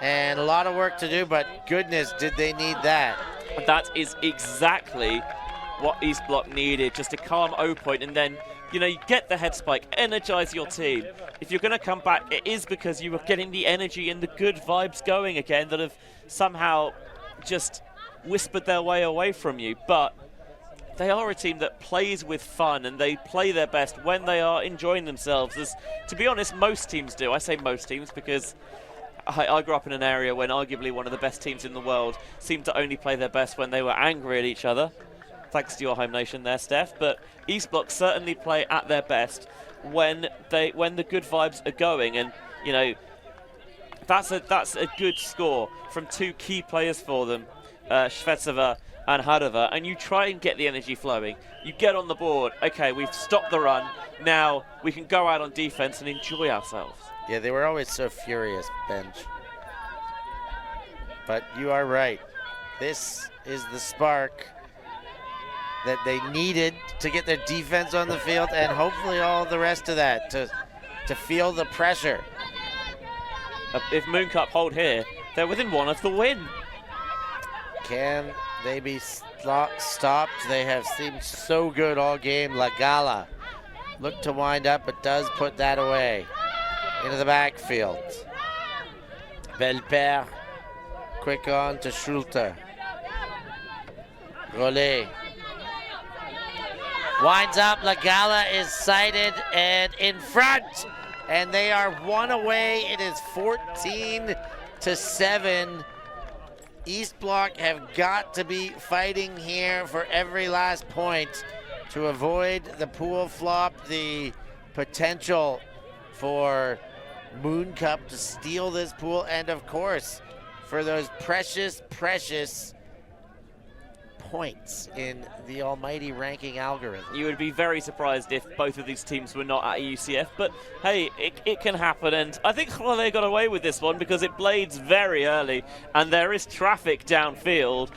and a lot of work to do, but goodness, did they need that. That is exactly what East Block needed, just a calm O point, and then You know, you get the head spike, energize your team. If you're going to come back, it is because you are getting the energy and the good vibes going again that have somehow just whispered their way away from you. But they are a team that plays with fun, and they play their best when they are enjoying themselves, as, to be honest, most teams do. I say most teams because I grew up in an area when arguably one of the best teams in the world seemed to only play their best when they were angry at each other. Thanks to your home nation there, Steph. But East Bloc certainly play at their best when the good vibes are going, and you know that's a good score from two key players for them, Shvetsova and Hadova, and you try and get the energy flowing. You get on the board. Okay, we've stopped the run. Now we can go out on defense and enjoy ourselves. Yeah, they were always so furious, Benj. But you are right. This is the spark that they needed to get their defense on the field, and hopefully all the rest of that to feel the pressure. If Mooncup hold here, they're within one of the win. Can they be stopped? They have seemed so good all game. La Gala looked to wind up, but does put that away into the backfield. Belper, quick on to Schulter. Rollet winds up. La Gala is sighted and in front, and they are one away. It is 14-7. East Bloc have got to be fighting here for every last point to avoid the pool flop, the potential for Mooncup to steal this pool, and of course for those precious points in the almighty ranking algorithm. You would be very surprised if both of these teams were not at EUCF, but hey, it can happen, and I think they got away with this one because it blades very early and there is traffic downfield,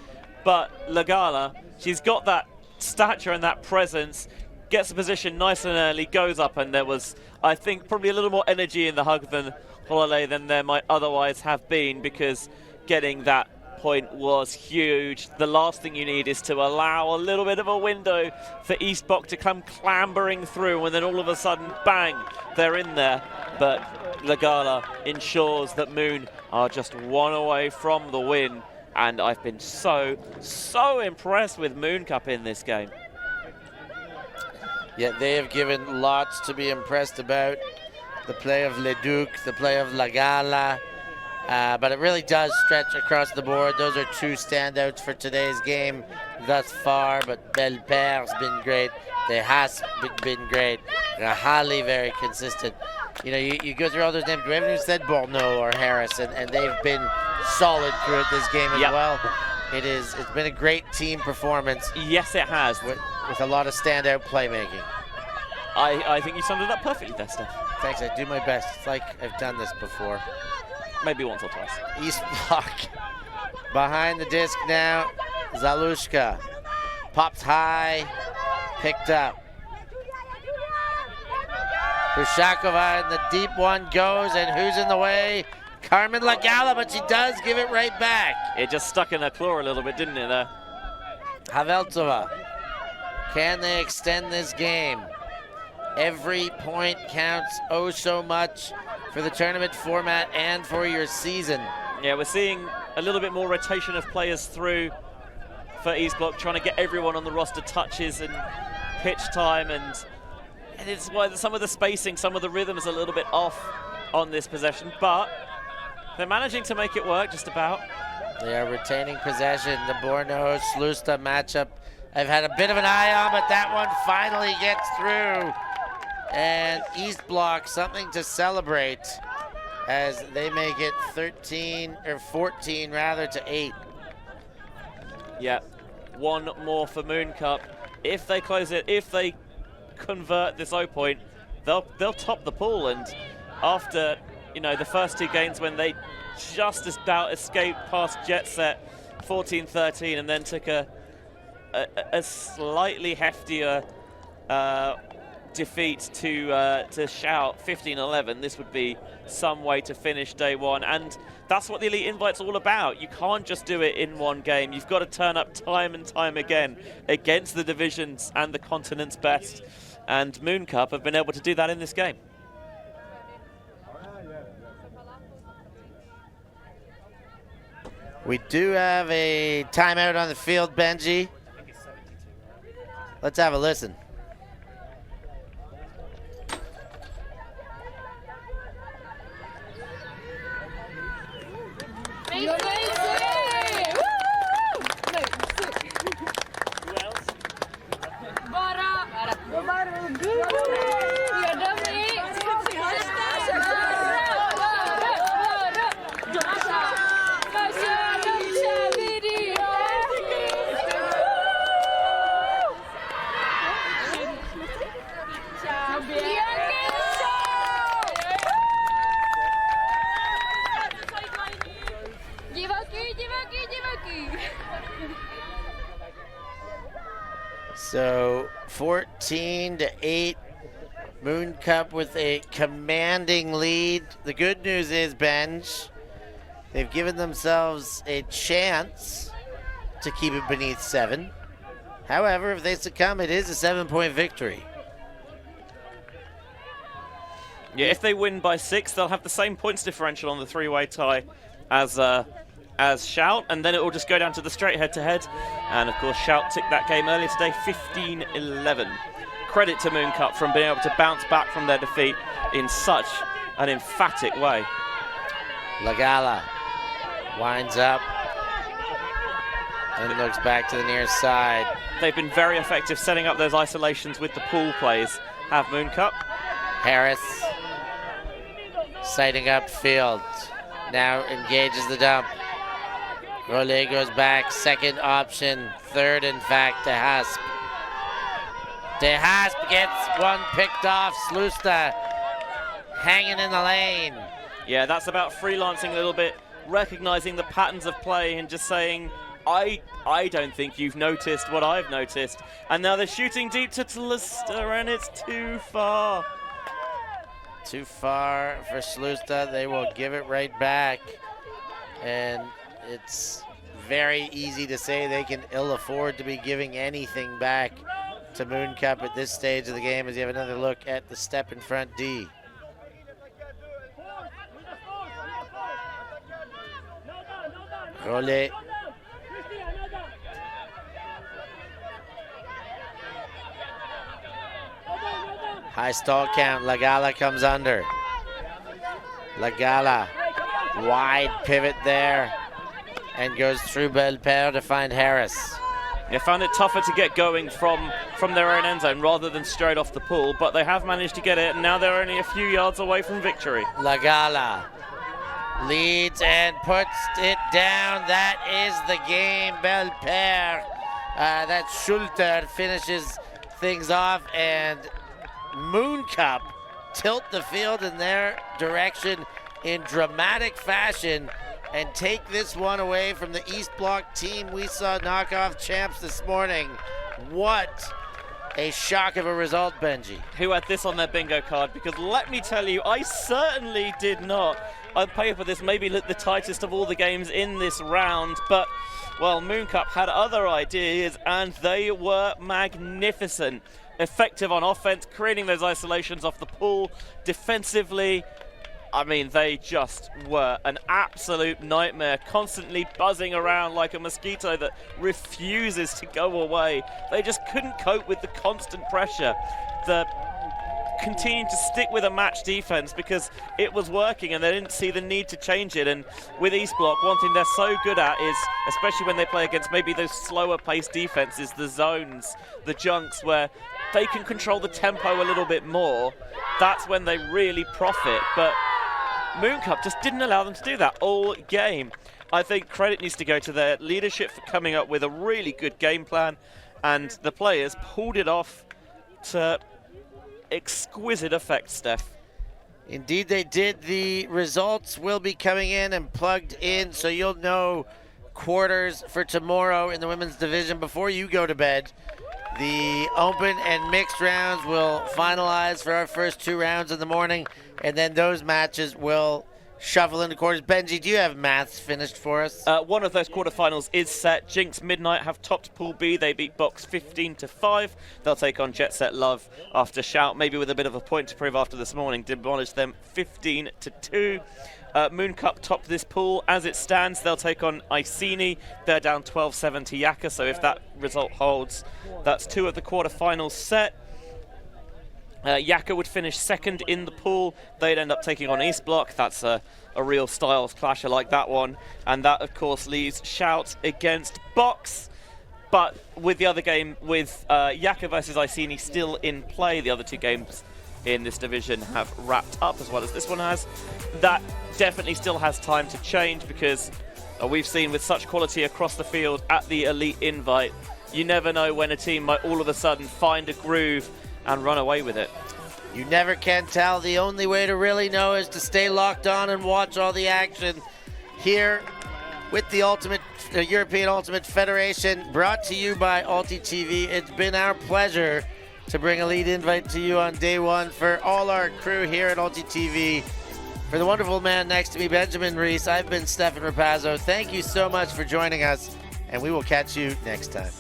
but La Gala, she's got that stature and that presence, gets the position nice and early, goes up, and there was, I think, probably a little more energy in the hug than Hololei than there might otherwise have been, because getting that point was huge. The last thing you need is to allow a little bit of a window for East Bloc to come clambering through, and then all of a sudden, bang, they're in there. But La Gala ensures that Moon are just one away from the win, and I've been so impressed with Mooncup in this game. Yeah, they have given lots to be impressed about. The play of Leduc, the play of La Gala, but it really does stretch across the board. Those are two standouts for today's game thus far, but Belper's been great. De Haas been great. Rahali very consistent. You know, you go through all those names. We haven't even said Bourneau or Harris, and they've been solid throughout this game as well. It's been a great team performance. Yes, it has. With a lot of standout playmaking. I think you summed it up perfectly there, Steph. Thanks, I do my best. It's like I've done this before. Maybe once or twice. East Bloc behind the disc now. Zalushka pops high, picked up. Pushakova, and the deep one goes, and who's in the way? Carmen La Gala, but she does give it right back. It just stuck in her claw a little bit, didn't it there? Haveltsova, can they extend this game? Every point counts oh so much for the tournament format and for your season. Yeah, we're seeing a little bit more rotation of players through for East Bloc, trying to get everyone on the roster touches and pitch time, and it's why some of the spacing, some of the rhythm is a little bit off on this possession, but they're managing to make it work just about. They are retaining possession. The Bourneau-Slusta matchup I've had a bit of an eye on, but that one finally gets through. And East Bloc, something to celebrate as they make it 14 rather to 8. Yeah, one more for Mooncup. If they close it, if they convert this O point, they'll top the pool. And after, you know, the first two games when they just about escaped past Jet Set 14-13 and then took a slightly heftier defeat to Shout 15-11, this would be some way to finish day one, and that's what the Elite Invite's all about. You can't just do it in one game. You've got to turn up time and time again against the divisions and the continent's best, and Mooncup have been able to do that in this game. We do have a timeout on the field, Benji. Let's have a listen. So 14-8, Mooncup with a commanding lead. The good news is, Benj, they've given themselves a chance to keep it beneath 7. However, if they succumb, it is a 7-point victory. Yeah, if they win by 6, they'll have the same points differential on the 3-way tie as Shout, and then it will just go down to the straight head-to-head. And of course, Shout took that game earlier today, 15-11. Credit to Mooncup from being able to bounce back from their defeat in such an emphatic way. Lagala winds up and looks back to the near side. They've been very effective setting up those isolations with the pool plays, have Mooncup. Harris sighting up field. Now engages the dump. Rollet goes back, second option, third in fact to Hasp. De Hasp gets one picked off, Slusta hanging in the lane. Yeah, that's about freelancing a little bit, recognizing the patterns of play and just saying, I don't think you've noticed what I've noticed. And now they're shooting deep to Slusta and it's too far. Too far for Slusta. They will give it right back. And it's very easy to say they can ill afford to be giving anything back to Mooncup at this stage of the game as you have another look at the step in front D. Rollet. High stall count, Lagala comes under. Lagala, wide pivot there and goes through Belper to find Harris. They found it tougher to get going from their own end zone rather than straight off the pool, but they have managed to get it, and now they're only a few yards away from victory. Lagala leads and puts it down. That is the game. Belper, that Schulter finishes things off, and Mooncup tilt the field in their direction in dramatic fashion and take this one away from the East Block team we saw knock off champs this morning. What a shock of a result, Benji. Who had this on their bingo card? Because let me tell you, I certainly did not. On paper, this maybe looked the tightest of all the games in this round, but, well, Mooncup had other ideas, and they were magnificent. Effective on offense, creating those isolations off the pool. Defensively, I mean, they just were an absolute nightmare, constantly buzzing around like a mosquito that refuses to go away. They just couldn't cope with the constant pressure. The continuing to stick with a match defense because it was working and they didn't see the need to change it. And with East Block, one thing they're so good at is, especially when they play against maybe those slower paced defenses, the zones, the junks, where they can control the tempo a little bit more. That's when they really profit. But Mooncup just didn't allow them to do that all game. I think credit needs to go to their leadership for coming up with a really good game plan, and the players pulled it off to exquisite effect, Steph. Indeed they did. The results will be coming in and plugged in, so you'll know quarters for tomorrow in the women's division before you go to bed. The open and mixed rounds will finalize for our first 2 rounds in the morning, and then those matches will shuffle into quarters. Benji, do you have maths finished for us? One of those quarterfinals is set. Jinx Midnight have topped Pool B. They beat Box 15-5. They'll take on Jet Set Love after Shout, maybe with a bit of a point to prove after this morning. Demolished them 15-2. Mooncup topped this pool. As it stands, they'll take on Iceni. They're down 12-7 to Yaka, so if that result holds, that's 2 of the quarterfinals set. Yaka would finish second in the pool. They'd end up taking on East Block. That's a real styles clash. I like that one. And that, of course, leaves Shout against Box. But with the other game, with Yaka versus Iceni still in play, the other 2 games in this division have wrapped up, as well as this one has. That definitely still has time to change, because we've seen with such quality across the field at the Elite Invite, you never know when a team might all of a sudden find a groove and run away with it. You never can tell. The only way to really know is to stay locked on and watch all the action here with the European Ultimate Federation, brought to you by Ulti TV. It's been our pleasure to bring Elite Invite to you on day 1 for all our crew here at Ulti TV. For the wonderful man next to me, Benjamin Reese, I've been Stefan Rapazzo. Thank you so much for joining us, and we will catch you next time.